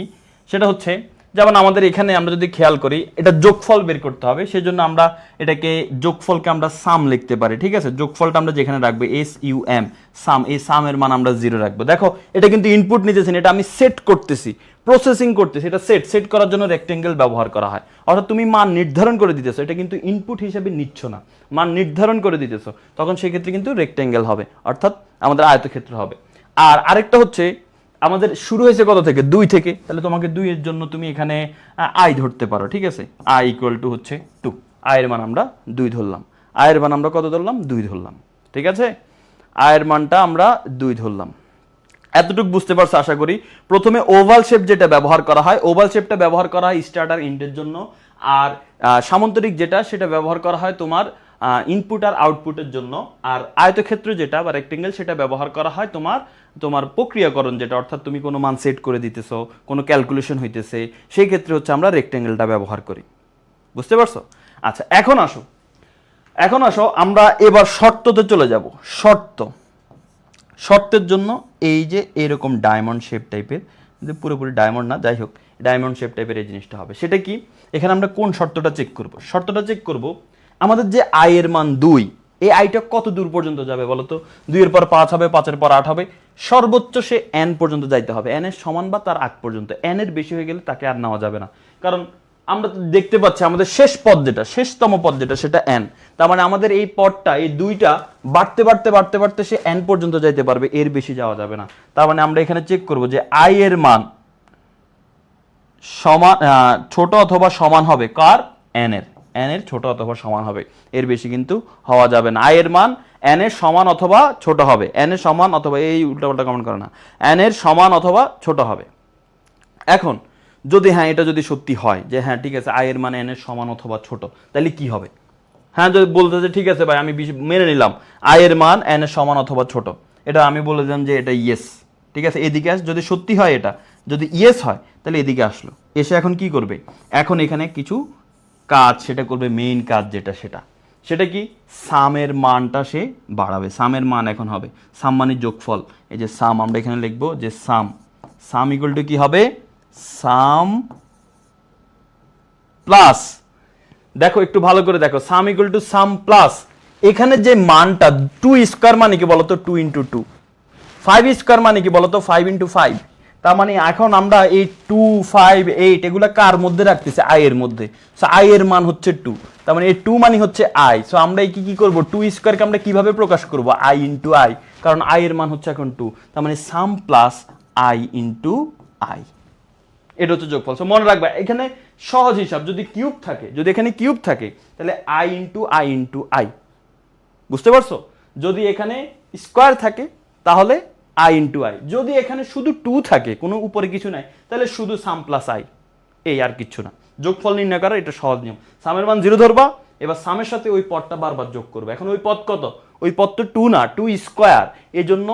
সেটা হচ্ছে যেমন আমাদের এখানে আমরা যদি খেয়াল করি, এটা যোগফল বের করতে হবে, সেজন্য আমরা এটাকে যোগফলকে আমরা সাম লিখতে পারি, ঠিক আছে? যোগফলটা আমরা যেখানে রাখবো SUM, সাম, এই সামের মান আমরা 0 রাখবো। দেখো এটা কিন্তু ইনপুট নিতেছি, এটা আমি সেট করতেছি, প্রসেসিং করতেছি। এটা সেট করার জন্য রেক্টেঙ্গেল ব্যবহার করা হয়। অর্থাৎ তুমি মান নির্ধারণ করে দিতেছো, এটা কিন্তু ইনপুট হিসেবে নিচ্ছ না, মান নির্ধারণ করে দিতেছো, তখন সেক্ষেত্রে কিন্তু রেক্টেঙ্গেল হবে, অর্থাৎ আমাদের আয়তক্ষেত্র হবে। আর আরেকটা হচ্ছে আমাদের শুরু হয়েছে কত থেকে, 2 থেকে, তাহলে তোমাকে 2 এর জন্য তুমি এখানে আই ধরতে পারো, ঠিক আছে? আই ইকুয়াল টু হচ্ছে 2, আয়ের মান আমরা 2 ধরলাম, আয়ের মান আমরা কত ধরলাম, 2 ধরলাম, ঠিক আছে? আয়ের মানটা আমরা 2 ধরলাম। এতটুকু বুঝতে পারছো আশা করি। প্রথমে ওভাল শেপ যেটা ব্যবহার করা হয়, ওভাল শেপটা ব্যবহার করা হয় স্টার্টার ইন্ডের জন্য, আর সামান্তরিক যেটা সেটা ব্যবহার করা হয় তোমার ইনপুট আর আউটপুটের জন্য, আর আয়তক্ষেত্র যেটা বা রেক্টেঙ্গেল সেটা ব্যবহার করা হয় তোমার প্রক্রিয়াকরণ যেটা, অর্থাৎ তুমি কোনো মান সেট করে দিতেছো, কোনো ক্যালকুলেশন হইতেছে, সেই ক্ষেত্রে হচ্ছে আমরা রেক্টেঙ্গেলটা ব্যবহার করি। বুঝতে পারছো? আচ্ছা, এখন আসো আমরা এবার শর্ততে চলে যাব। শর্তের জন্য এই যে এরকম ডায়মন্ড শেপ টাইপের, পুরোপুরি ডায়মন্ড না, যাই হোক ডায়মন্ড শেপ টাইপের এই জিনিসটা হবে। সেটা কি? এখানে আমরা কোন শর্তটা চেক করব? শর্তটা চেক করব আমাদের যে আয়ের মান 2, এই আইটা কত দূর পর্যন্ত যাবে বলো তো? 2 এর পর 5 হবে, 5 এর পর 8 হবে, সর্বোচ্চ সে n পর্যন্ত যাইতে হবে, n এর সমান বা তার আগ পর্যন্ত। n এর বেশি হয়ে গেলে তাকে আর নেওয়া যাবে না, কারণ আমরা তো দেখতে পাচ্ছি আমাদের শেষতম পদ যেটা সেটা n। তার মানে আমাদের এই পদটা, এই 2টা বাড়তে সে n পর্যন্ত যাইতে পারবে, এর বেশি যাওয়া যাবে না। তার মানে আমরা এখানে চেক করব যে i এর মান সমান, ছোট অথবা সমান হবে কার, n এর ছোট অথবা সমান হবে, এর বেশি কিন্তু হওয়া যাবে না। i এর মান n এর সমান অথবা ছোট হবে, n এর সমান অথবা, এই উল্টাপাল্টা কমেন্ট করে না, n এর সমান অথবা ছোট হবে। এখন যদি এটা যদি সত্যি হয় যে হ্যাঁ ঠিক আছে i এর মান n এর সমান অথবা ছোট, তাহলে কি হবে? হ্যাঁ, যদি বলতে যে ঠিক আছে ভাই আমি মেনে নিলাম i এর মান n এর সমান অথবা ছোট, এটা আমি বলে দিলাম যে এটা ইয়েস, ঠিক আছে? এদিকে যদি সত্যি হয়, এটা যদি ইয়েস হয় তাহলে এদিকে আসলো, এসে এখন কি করবে, এখন এখানে কিছু কাজ সেটা করবে, মেইন কাজ যেটা সেটা। সেটা কি সামের মানটা সে বাড়াবে। সামের মান এখন হবে সাম মানে যোগফল, এই যে সাম আমরা এখানে লিখবো যে সাম সাম ইকুয়াল টু কি হবে সাম প্লাস, দেখো একটু ভালো করে দেখো, সাম ইকুয়াল টু সাম প্লাস এখানে যে মানটা 2 স্কয়ার মানে কি বলতো 2 ইন্টু 2, 5 স্কয়ার মানে কি বলতো 5 ইন্টু 5। তার মানে এখন আমরা এই 2 5 8 এগুলা কার মধ্যে রাখতেছি আই এর মধ্যে। সো আই এর মান হচ্ছে 2, তার মানে এই 2 মানে হচ্ছে আই। সো আমরা কি করব 2 স্কয়ারকে আমরা কিভাবে প্রকাশ করব আই ইন্টু আই, কারণ আই এর মান হচ্ছে এখন 2, তার মানে সাম প্লাস আই ইন্টু আই, এটা হচ্ছে যোগফল। সো মনে রাখবা এখানে সহজ হিসাব, যদি কিউব থাকে, যদি এখানে কিউব থাকে তাহলে I into I into I, বুঝতে পারছো? যদি এখানে স্কয়ার থাকে তাহলে আই ইন্টু আই, যদি এখানে শুধু 2 থাকে কোনো উপরে কিছু নাই তাহলে শুধু সাম প্লাস আই, এই আর কিচ্ছু না। যোগফল নির্ণয় করা এটা সহজ নিয়ম। সামের মান 0 ধরবা, এবার সামের সাথে ওই পদটা বারবার যোগ করবে। এখন ওই পদ কত? ওই পদ তো 2 না, 2 স্কয়ার, এই জন্য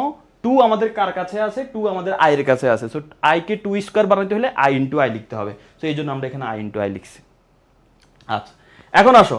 2 আমাদের কার কাছে আছে? 2 আমাদের আই এর কাছে আছে। সো আই কে 2 স্কয়ার বানাতে হলে আই ইন্টু আই লিখতে হবে। সো এই জন্য আমরা এখানে আই ইন্টু আই লিখছি। আচ্ছা এখন আসো,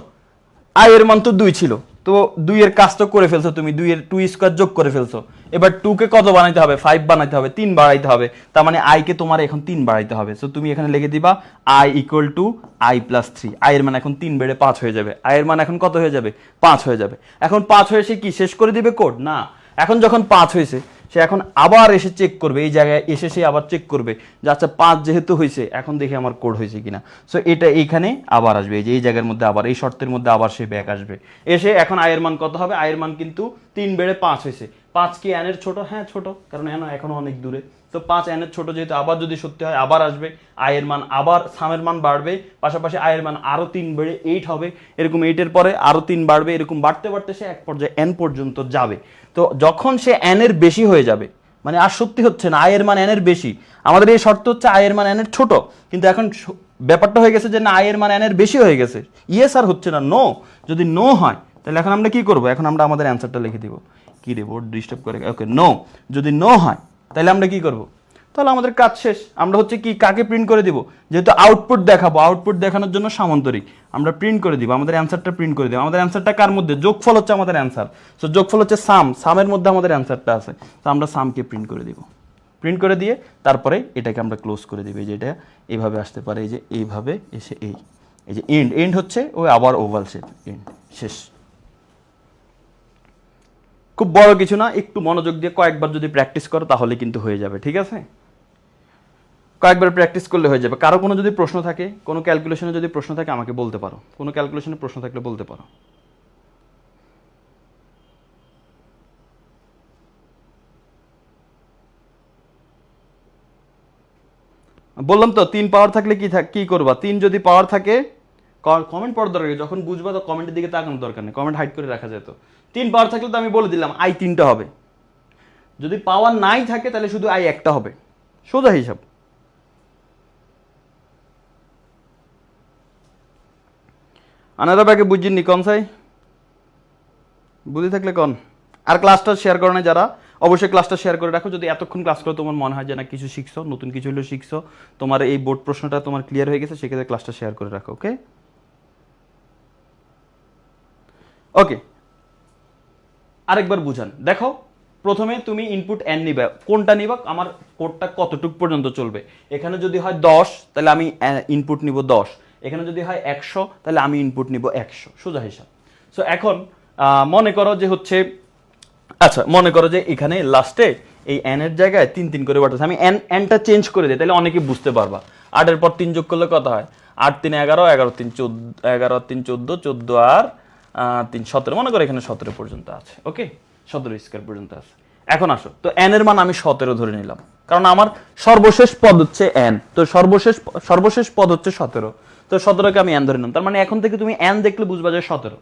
আই এর মান তো 2 ছিল, তো 2 এর কাজ তো করে ফেলছো তুমি, 2 এর 2 স্কয়ার যোগ করে ফেলছো। এবার 2 কে কত বানাইতে হবে? 5 বানাইতে হবে, 3 বাড়াইতে হবে। তার মানে আই কে তোমার এখন 3 বাড়াইতে হবে। সো তুমি এখানে লিখে দিবা I equal to I plus 3। I এর মান এখন 3 বেড়ে 5 হয়ে যাবে। আই এর মান এখন কত হয়ে যাবে? 5 হয়ে যাবে। এখন 5 হয়ে সে কি শেষ করে দিবে কোড? না, এখন যখন 5 হয়েছে সে এখন আবার এসে চেক করবে, এই জায়গায় এসে সে আবার চেক করবে যে আচ্ছা 5 যেহেতু হয়েছে এখন দেখি আমার কোড হয়েছে কিনা। সো এটা এইখানে আবার আসবে, এই যে এই জায়গার মধ্যে আবার এই শর্তের মধ্যে আবার সে ব্যাক আসবে। এসে এখন আয়ের মান কত হবে? আয়ের মান কিন্তু 3 বেড়ে 5 হয়েছে। 5 কি এন এর ছোট? হ্যাঁ ছোট, কারণ এন এখনো অনেক দূরে। তো 5 এন এর ছোট যেহেতু, আবার যদি সত্যি হয় আবার আসবে, আয়ের মান আবার সামের মান বাড়বে, পাশাপাশি আয়ের মান আরো 3 বেড়ে 8 হবে, এরকম 8 এর পরে আরো 3 বাড়বে, এরকম বাড়তে বাড়তে সে এক পর্যায়ে এন পর্যন্ত যাবে। তো যখন সে এন এর বেশি হয়ে যাবে, মানে আর সত্যি হচ্ছে না আয়ের মান এন এর বেশি, আমাদের এই শর্ত হচ্ছে আয়ের মান এন এর ছোট, কিন্তু এখন ব্যাপারটা হয়ে গেছে যে না আয়ের মান এন এর বেশি হয়ে গেছে, ইয়েস আর হচ্ছে না, নো। যদি নো হয় তাহলে এখন আমরা কি করব? এখন আমরা আমাদের অ্যান্সারটা লিখে দিব। কি রে বোর্ড ডিস্টার্ব করে? ওকে, নো। যদি নো হয় তাহলে আমরা কি করব? তাহলে আমাদের কাজ শেষ। আমরা হচ্ছে কি কাকে প্রিন্ট করে দিব? যেহেতু আউটপুট দেখাবো, আউটপুট দেখানোর জন্য সামান্তরিক, আমরা প্রিন্ট করে দিব, আমাদের অ্যান্সারটা প্রিন্ট করে দিব। আমাদের অ্যান্সারটা কার মধ্যে? যোগফল হচ্ছে আমাদের অ্যান্সার। সো যোগফল হচ্ছে সাম, সামের মধ্যে আমাদের অ্যান্সারটা আছে। তো আমরা সামকে প্রিন্ট করে দিব। প্রিন্ট করে দিয়ে তারপরে এটাকে আমরা ক্লোজ করে দিব। এই যে এটা এইভাবে আসতে পারে, এই যে এইভাবে এসে এই যে এন্ড, এন্ড হচ্ছে ওই আবার ওভাল শেপ, এন্ড, শেষ। খুব বড় কিছু না, একটু মনোযোগ দিয়ে কয়েকবার যদি প্র্যাকটিস করো তাহলে কিন্তু হয়ে যাবে, ঠিক আছে? কয়েকবার প্র্যাকটিস করলে হয়ে যাবে। কারো কোনো যদি প্রশ্ন থাকে, কোনো ক্যালকুলেশনে যদি প্রশ্ন থাকে আমাকে বলতে পারো, কোনো ক্যালকুলেশনে প্রশ্ন থাকলে বলতে পারো। বললাম তো 3 পাওয়ার থাকলে কি করবা? 3 যদি পাওয়ার থাকে, কমেন্ট পড়ার দরকার, যখন বুঝবা তো কমেন্টের দিকে তাকানোর দরকার নেই, কমেন্ট হাইড করে রাখা যেত। 3 পাওয়ার থাকলে তো আমি বলে দিলাম আই 3টা হবে। যদি পাওয়ার নাই থাকে তাহলে শুধু আই একটা হবে, সোজা হিসাব। আনারা ব্যাগে বুঝিনি কোন সাই, বুঝে থাকলে কোন। আর ক্লাসটা শেয়ার করো না যারা, অবশ্যই ক্লাসটা শেয়ার করে রাখো। যদি এতক্ষণ ক্লাস করে তোমার মনে হয় যে না কিছু শিখছো, নতুন কিছু হলেও শিখছো, তোমার এই বোর্ড প্রশ্নটা তোমার ক্লিয়ার হয়ে গেছে, সেক্ষেত্রে ক্লাসটা শেয়ার করে রাখো। ওকে ওকে, আরেকবার বুঝান। দেখো প্রথমে তুমি ইনপুট এন নিবা, কোনটা নিবা? আমার কোডটা কতটুক পর্যন্ত চলবে। এখানে যদি হয় 10 তাহলে আমি ইনপুট নিব 10, এখানে যদি হয় 100 তাহলে আমি ইনপুট নিব 100, সোজা হিসাব। সো এখন মনে করো যে হচ্ছে, আচ্ছা মনে করো যে এখানে লাস্টে এই এন এর জায়গায় 3 3 করে বাড়তেছে, আমি এনটা চেঞ্জ করে দিই, তাহলে অনেকে বুঝতে পারবা। 8 এর পর 3 যোগ করলে কত হয়? 8 3 11, 11 3 14, 11 3 14, 14 আর 3 17, মনে করো এখানে 17 পর্যন্ত আছে। ওকে, 17 স্কয়ার পর্যন্ত আছে। এখন আসো, তো এন এর মান আমি 17 ধরে নিলাম, কারণ আমার সর্বশেষ পদ হচ্ছে এন, তো সর্বশেষ পদ হচ্ছে 17, তো 17কে আমি এন ধরে নিলাম। তার মানে এখন থেকে তুমি এন দেখলে বুঝবা যে 17।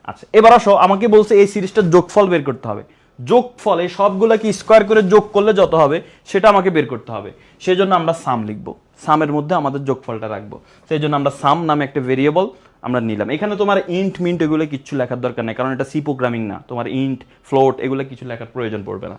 আচ্ছা এবার আসো, আমাকে বলছে এই সিরিজটার যোগফল বের করতে হবে। যোগফল এই সবগুলোকে স্কয়ার করে যোগ করলে যত হবে সেটা আমাকে বের করতে হবে। সেই জন্য আমরা সাম লিখবো, সামের মধ্যে আমাদের যোগফলটা রাখবো। সেই জন্য আমরা সাম নামে একটা ভেরিয়েবল আমরা নিলাম। এখানে তোমার ইন্ট মিন্ট এগুলো কিছু লেখার দরকার নেই, কারণ এটা সি প্রোগ্রামিং না, তোমার ইন্ট ফ্লোট এগুলো কিছু লেখার প্রয়োজন পড়বে না।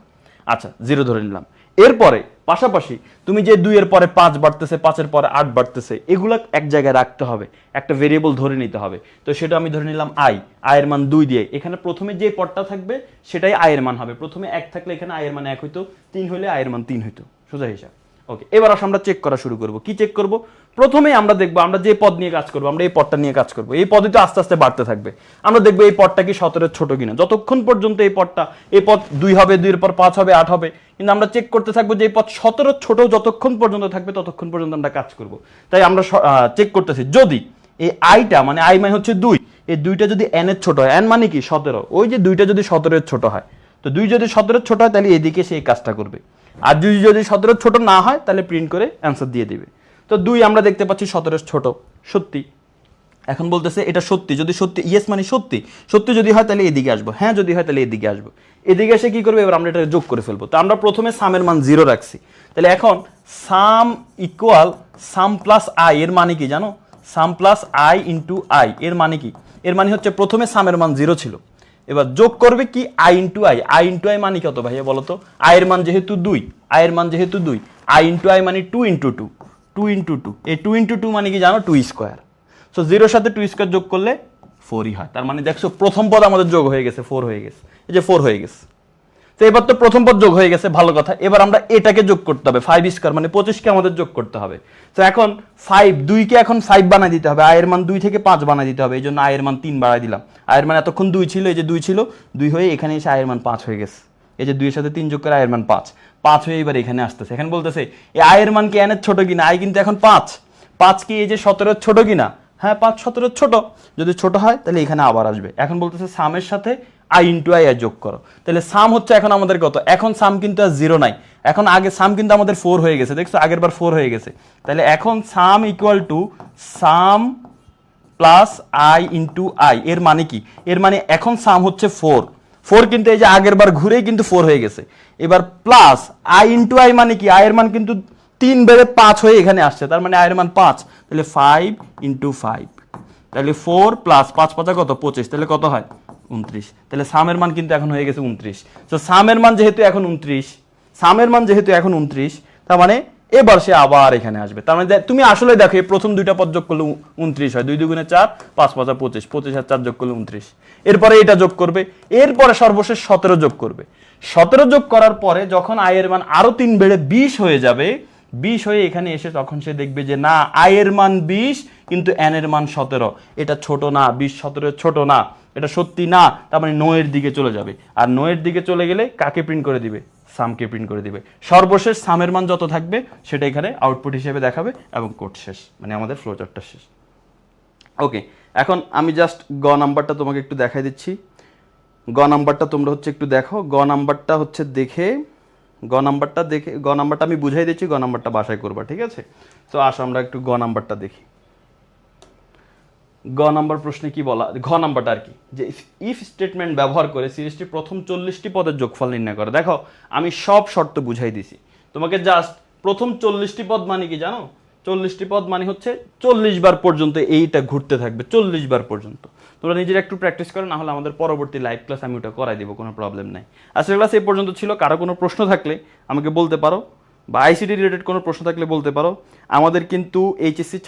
আচ্ছা 0 ধরে নিলাম। এরপরে পাশাপাশি তুমি যে 2 এর পরে 5 বাড়তেছে, 5 এর পরে 8 বাড়তেছে, এগুলো এক জায়গায় রাখতে হবে, একটা ভেরিয়েবল ধরে নিতে হবে। তো সেটা আমি ধরে নিলাম আই, এর মান 2 দিয়ে। এখানে প্রথমে যে পদটা থাকবে সেটাই এর মান হবে। প্রথমে 1 থাকলে এখানে এর মান 1 হইতো, 3 হলে এর মান 3 হইতো, সোজা হিসাব। ওকে, এবার আসলে আমরা চেক করা শুরু করব। কি চেক করব? প্রথমেই আমরা দেখব, আমরা যে পদ নিয়ে কাজ করব, আমরা এই পদটা নিয়ে কাজ করব। এই পদই তো আস্তে আস্তে বাড়তে থাকবে। আমরা দেখব এই পদটা কি 17 এর ছোট কিনা। যতক্ষণ পর্যন্ত এই পদটা, এই পদ 2 হবে, 2 এর পর 5 হবে, 8 হবে, কিন্তু আমরা চেক করতে থাকবো যে এই পদ 17 এর ছোট যতক্ষণ পর্যন্ত থাকবে ততক্ষণ পর্যন্ত আমরা কাজ করব। তাই আমরা চেক করতেছি যদি এই আইটা মানে আই মানে হচ্ছে 2, এই 2টা যদি n এর ছোট হয়, n মানে কি 17, ওই যে 2টা যদি 17 এর ছোট হয়, তো 2 যদি 17 এর ছোট হয় তাহলে এদিকে সেই কাজটা করবে। আর যদি 17 ছোট না হয় তাহলে প্রিন্ট করে অ্যান্সার দিয়ে দিবে। তো 2 আমরা দেখতে পাচ্ছি 17 ছোট, সত্যি। এখন বলতেছে এটা সত্যি, যদি সত্যি ইয়েস মানে সত্যি, সত্যি যদি হয় তাহলে এদিকে আসবো, হ্যাঁ যদি হয় তাহলে এদিকে আসবো। এদিকে এসে কি করবে, এবার আমরা এটা যোগ করে ফেলবো। তো আমরা প্রথমে সামের মান 0 রাখছি, তাহলে এখন সাম ইকুয়াল সাম প্লাস আই, এর মানে কি জানো? সাম প্লাস আই ইন্টু আই, এর মানে কি? এর মানে হচ্ছে প্রথমে সামের মান 0 ছিল, এবার যোগ করবে কি I into I. I into I মানে কত ভাইয়া বলো তো? আয়ের মান যেহেতু 2, আয়ের মান যেহেতু 2, আই ইন্টু আই মানে 2 ইন্টু 2, 2 ইন্টু 2, এই 2 ইন্টু 2 মানে কি জানো? 2 স্কোয়ার। সো 0 সাথে 2 স্কোয়ার যোগ করলে 4ই হয়। তার মানে দেখছো প্রথম পদ আমাদের যোগ হয়ে গেছে, 4 হয়ে গেছে, এই যে 4 হয়ে গেছে। তো এবার তো প্রথম পদ যোগ হয়ে গেছে, ভালো কথা। এবার আমরা এটাকে যোগ করতে হবে, 5 স্কোয়ার মানে 25কে আমাদের যোগ করতে হবে। তো এখন 5, 2কে এখন 5 বানাই দিতে হবে, আয়ের মান 2 থেকে 5 বানাই দিতে হবে, এই জন্য আয়ের মান 3 বাড়াই দিলাম। আয়ের মান এতক্ষণ 2 ছিল, এই যে 2 ছিল, 2 হয়ে এখানে এসে আয়ের মান 5 হয়ে গেছে। এই যে 2 এর সাথে 3 যোগ করে আয়ের মান 5, 5 হয়ে এবার এখানে আসতেছে। এখানে বলতেছে এই আয়ের মান কি এনের ছোট কিনা? আয় কিন্তু এখন 5, 5 কি এই যে 17 ছোট কিনা? হ্যাঁ 5 17 ছোট, যদি ছোট হয় তাহলে এখানে আবার আসবে। এখন বলতেছে সামের সাথে আই ইন্টু আই যোগ করো, তাহলে সাম হচ্ছে এখন আমাদের কত? এখন সাম কিন্তু আর 0 নাই, এখন আগে সাম কিন্তু আমাদের 4 হয়ে গেছে, দেখছো আগের বার 4 হয়ে গেছে। তাহলে এখন সাম equal to some plus I into I, এর মানে কি? এর মানে এখন সাম হচ্ছে 4, 4 কিন্তু এই যে আগের বার ঘুরেই কিন্তু 4 হয়ে গেছে। এবার প্লাস আই ইন্টু আই মানে কি? আয়ের মান কিন্তু 3 বেড়ে 5 হয়ে এখানে আসছে, তার মানে আয়ের মান 5, তাহলে 5 ইন্টু 5, তাহলে 4 প্লাস 5 5 কত? 25, তাহলে কত হয়? 29। তাহলে সামের মান কিন্তু এখন হয়ে গেছে 29। তো সামের মান যেহেতু এখন 29, সামের মান যেহেতু এখন 29, তার মানে এবার সে আবার এখানে আসবে। তার মানে তুমি আসলে দেখো এই প্রথম দুইটা পদ যোগ করলে 29 হয়, 2 2 4, 5 5 25, 25 আর 4 যোগ করলে 29। এরপরে এটা যোগ করবে, এরপরে সর্বশেষ 17 যোগ করবে। 17 যোগ করার পরে যখন আয়ের মান আরো 3 বেড়ে 20 হয়ে যাবে, 20 হয়ে এখানে এসে তখন সে দেখবে যে না, আয়ের মান 20 কিন্তু এন এর মান 17, এটা ছোট না, 20 17 ছোট না, এটা সত্যি না। তার মানে নো এর দিকে চলে যাবে, আর নো এর দিকে চলে গেলে কাকে প্রিন্ট করে দিবে? সামকে প্রিন্ট করে দিবে। সর্বশেষ সামের মান যত থাকবে সেটা এখানে আউটপুট হিসেবে দেখাবে এবং কোড শেষ, মানে আমাদের ফ্লোচার্টটা শেষ। ওকে, এখন আমি জাস্ট গ নাম্বারটা তোমাকে একটু দেখাই দিচ্ছি। গ নাম্বারটা তোমরা হচ্ছে একটু দেখো, গ নাম্বারটা হচ্ছে দেখে, গ নাম্বারটা আমি বুঝাই দিচ্ছি, গ নাম্বারটা বাসায় করবা, ঠিক আছে? তো আসো আমরা একটু গ নাম্বারটা দেখি। গ নাম্বার প্রশ্নে কি বলা, ঘ নাম্বারটা আর কি, যে ইফ স্টেটমেন্ট ব্যবহার করে সিরিজটি প্রথম 40টি পদের যোগফল নির্ণয় করে। দেখো আমি সব শর্ত বুঝাই দিছি তোমাকে, জাস্ট প্রথম 40টি পদ মানে কি জানো? 40টি পদ মানে হচ্ছে 40 বার পর্যন্ত এইটা ঘুরতে থাকবে, 40 বার পর্যন্ত। তোমরা নিজেরা একটু প্র্যাকটিস করো, না হলে আমাদের পরবর্তী লাইভ ক্লাস আমি ওটা করাই দিব, কোনো প্রবলেম নাই। আজকের ক্লাস এই পর্যন্ত ছিল। কারো কোনো প্রশ্ন থাকলে আমাকে বলতে পারো, বা আইসিটি রিলেটেড কোনো প্রশ্ন থাকলে বলতে পারো। আমাদের কিন্তু এইচএসসি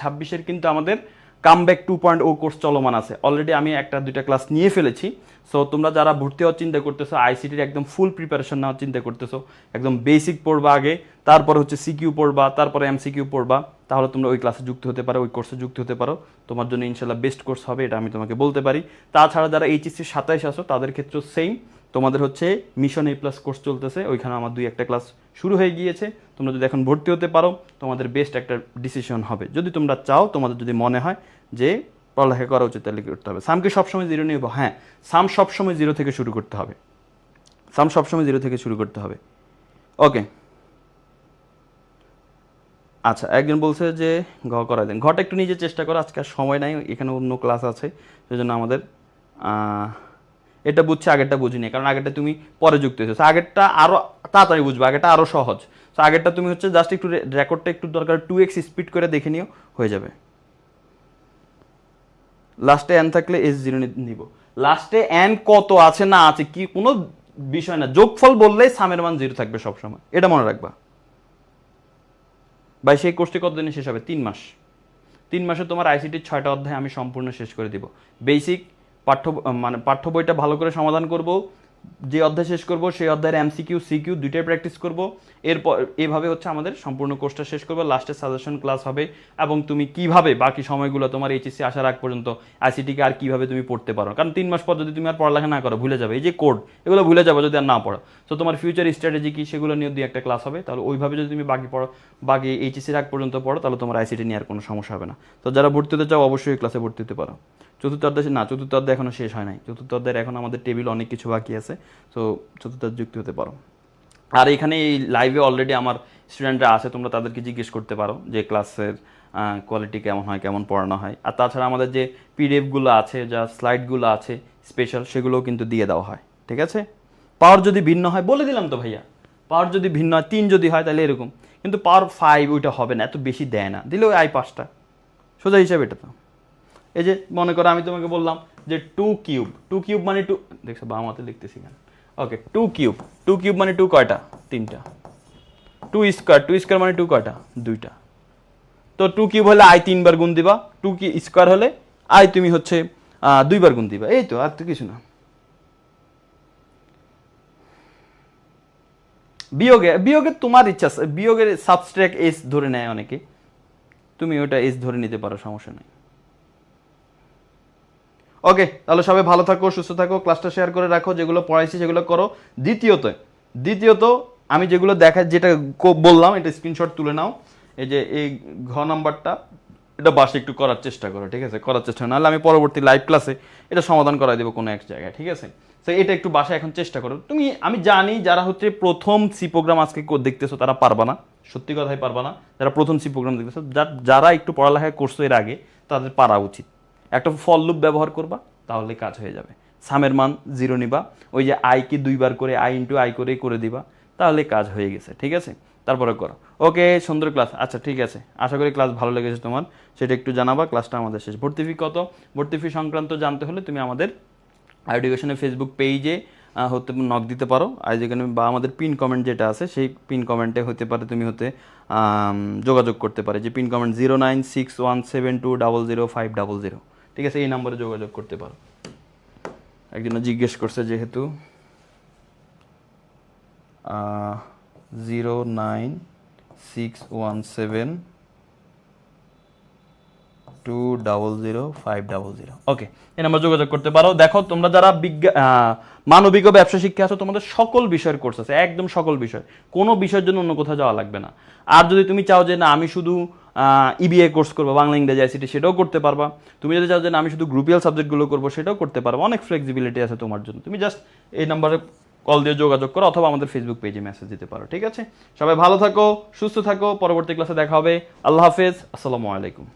26-এর কিন্তু আমাদের কামব্যাক 2.0 কোর্স চলমান আছে। অলরেডি আমি 1-2টা ক্লাস নিয়ে ফেলেছি। সো তোমরা যারা ভর্তি হওয়ার চিন্তা করতেছো, আইসিটির একদম ফুল প্রিপারেশন নেওয়ার চিন্তা করতেছো, একদম বেসিক পড়বা আগে, তারপরে হচ্ছে সিকিউ পড়বা, তারপরে এমসিকিউ পড়বা, তাহলে তোমরা ওই ক্লাসে যুক্ত হতে পারো, ওই কোর্সে যুক্ত হতে পারো। তোমার জন্য ইনশাল্লাহ বেস্ট কোর্স হবে, এটা আমি তোমাকে বলতে পারি। তাছাড়া যারা এইচএসসি 27 আসো তাদের ক্ষেত্রেও সেম, তোমাদের হচ্ছে মিশন A+ কোর্স চলতেছে, ওইখানে আমার 2-1টা ক্লাস শুরু হয়ে গিয়েছে। তোমরা যদি এখন ভর্তি হতে পারো তোমাদের বেস্ট একটা ডিসিশন হবে। যদি তোমরা চাও, তোমাদের যদি মনে হয় যে পড়ালেখা করা উচিত, তাহলে করতে হবে। সামকে সবসময় 0 নিয়ে, হ্যাঁ সাম সবসময় 0 থেকে শুরু করতে হবে, সাম সবসময় 0 থেকে শুরু করতে হবে। ওকে, আচ্ছা একজন বলছে যে ঘ করাই দেন, ঘটা একটু নিজে চেষ্টা করো, আজকে আর সময় নাই, এখানে অন্য ক্লাস আছে, সেই জন্য আমাদের এটা বুঝছে, আগেরটা বুঝিনি, কারণ আগেরটা তুমি পরে যুক্ত হয়েছো। আগেরটা আরও তাড়াতাড়ি বুঝবে, আগেরটা আরও সহজ। তো আগেরটা তুমি হচ্ছে জাস্ট একটু রেকর্ডটা একটু দরকার 2x স্পিড করে দেখে নিও, হয়ে যাবে। লাস্টে n থাকলে S0 নিব। লাস্টে n কত আছে না আছে কি কোনো বিষয় না, যোগফল বললেই সামের মান 0 থাকবে সবসময়, এটা মনে রাখবা ভাই। সেই কোর্সটি কতদিনে শেষ হবে? 3 মাস। 3 মাসে তোমার আইসিটির 6টা অধ্যায় আমি সম্পূর্ণ শেষ করে দিব। বেসিক পাঠ্য বইটা ভালো করে সমাধান করব, যে অধ্যায় শেষ করব সেই অধ্যায়ের এমসিকিউ সিকিউ দুইটাই প্র্যাকটিস করব। এরপর এভাবে হচ্ছে আমাদের সম্পূর্ণ কোর্সটা শেষ করবো, লাস্টে সাজেশন ক্লাস হবে এবং তুমি কিভাবে বাকি সময়গুলো তোমার এইচএসসি আসার আগ পর্যন্ত আইসিটিকে আর কিভাবে তুমি পড়তে পারো। কারণ 3 মাস পর যদি তুমি আর পড়ালেখা না করো ভুলে যাবে, এই যে কোড এগুলো ভুলে যাবে যদি আর না পড়ো। তো তোমার ফিউচার স্ট্র্যাটেজি কি সেগুলো নিয়ে দুই একটা ক্লাস হবে, তাহলে ওইভাবে যদি তুমি বাকি এইচএসসির আগ পর্যন্ত পড়ো তাহলে তোমার আইসিটি নিয়ে আর কোনো সমস্যা হবে না। তো যারা ভর্তি হতে চাও অবশ্যই ক্লাসে ভর্তি হতে পারো। চতুর্থ অধ্যায় এখনো শেষ হয় নাই, চতুর্থ অধ্যায়ের এখন আমাদের টেবিল অনেক কিছু বাকি আছে। তো চতুর্থ যুক্তি হতে পারো। আর এখানে এই লাইভে অলরেডি আমার স্টুডেন্টরা আছে, তোমরা তাদেরকে জিজ্ঞেস করতে পারো যে ক্লাসের কোয়ালিটি কেমন হয়, কেমন পড়ানো হয়। আর তাছাড়া আমাদের যে পিডিএফগুলো আছে, যা স্লাইডগুলো আছে স্পেশাল, সেগুলোও কিন্তু দিয়ে দেওয়া হয়। ঠিক আছে, পাওয়ার যদি ভিন্ন হয় বলে দিলাম তো ভাইয়া, পাওয়ার যদি ভিন্ন হয় 3 যদি হয় তাহলে এরকম, কিন্তু পাওয়ার 5 ওইটা হবে না, এত বেশি দেয় না, দিলে ওই i5টা সোজা হিসাবে। এটা তো এই যে মনে করো আমি তোমাকে বললাম যে 2 কিউব মানে 2, দেখছো বাম হাতে লিখতেছি কেন, ওকে 2 কিউব মানে 2 কয়টা? 3টা। 2 স্কোয়ার মানে 2 কয়টা? 2টা। তো 2 কিউব হলে i 3 বার গুণ দিবা, 2 স্কোয়ার হলে i তুমি হচ্ছে 2 বার গুণ দিবা, এই তো, আর তো কিছু না। বিয়োগে তোমার ইচ্ছা, বিয়োগের সাবস্ট্রাক্ট এস ধরে নেয় অনেকে, তুমি ওটা এস ধরে নিতে পারো, সমস্যা নেই। ওকে, তাহলে সবাই ভালো থাকো, সুস্থ থাকো, ক্লাসটা শেয়ার করে রাখো, যেগুলো পড়াইছি সেগুলো করো। দ্বিতীয়ত আমি যেগুলো যেটা বললাম এটা স্ক্রিনশট তুলে নাও। এই যে এই নাম্বারটা, এটা বাসে একটু করার চেষ্টা করো, ঠিক আছে? করার চেষ্টা, নাহলে আমি পরবর্তী লাইভ ক্লাসে এটা সমাধান করাই দেবো কোনো এক জায়গায়, ঠিক আছে? তো এটা একটু বাসায় এখন চেষ্টা করো তুমি। আমি জানি যারা হচ্ছে প্রথম সি প্রোগ্রাম আজকে দেখতেছো তারা পারবা না, সত্যি কথাই পারবা না। যারা প্রথম সি প্রোগ্রাম দেখতেছো, যারা একটু পড়ালেখা করছো এর আগে, তাদের পারা উচিত। একটা ফল লুপ ব্যবহার করবা, তাহলে কাজ হয়ে যাবে। সামের মান 0 নিবা, ওই যে আইকে 2 বার করে i ইন্টু আই করে দিবা, তাহলে কাজ হয়ে গেছে, ঠিক আছে? তারপরে করো। ওকে, সুন্দর ক্লাস। আচ্ছা ঠিক আছে, আশা করি ক্লাস ভালো লেগেছে তোমার, সেটা একটু জানাবা। ক্লাসটা আমাদের শেষ। ভর্তি ফি কত? ভর্তি ফি সংক্রান্ত জানতে হলে তুমি আমাদের এডুকেশনের ফেসবুক পেজে হতে নক দিতে পারো, আর যেখানে বা আমাদের পিন কমেন্ট যেটা আছে সেই পিন কমেন্টে হতে পারে তুমি যোগাযোগ করতে পারে, যে পিন কমেন্ট 09617200500, ঠিক আছে? এই নম্বরে যোগাযোগ করতে পারো। একজন জিজ্ঞেস করছে যেহেতু 09617200500, ওকে, এই নাম্বার যোগাযোগ করতে পারো। দেখো তোমরা যারা মানবিক ও ব্যবসা শিক্ষা আছো, তোমাদের সকল বিষয়ের কোর্স আছে, একদম সকল বিষয়, কোনো বিষয়ের জন্য অন্য কোথাও যাওয়া লাগবে না। আর যদি তুমি চাও যে না আমি শুধু ইবিএ কোর্স করবো, বাংলা ইংরেজি আইসিটি, সেটাও করতে পারবা। তুমি যদি চাও যে না আমি শুধু গ্রুপিয়াল সাবজেক্টগুলো করবো, সেটাও করতে পারবো। অনেক ফ্লেক্সিবিলিটি আছে তোমার জন্য। তুমি জাস্ট এই নাম্বারে কল দিয়ে যোগাযোগ করো অথবা আমাদের ফেসবুক পেজে মেসেজ দিতে পারো, ঠিক আছে? সবাই ভালো থাকো, সুস্থ থাকো, পরবর্তী ক্লাসে দেখা হবে। আল্লাহ হাফেজ, আসসালামু আলাইকুম।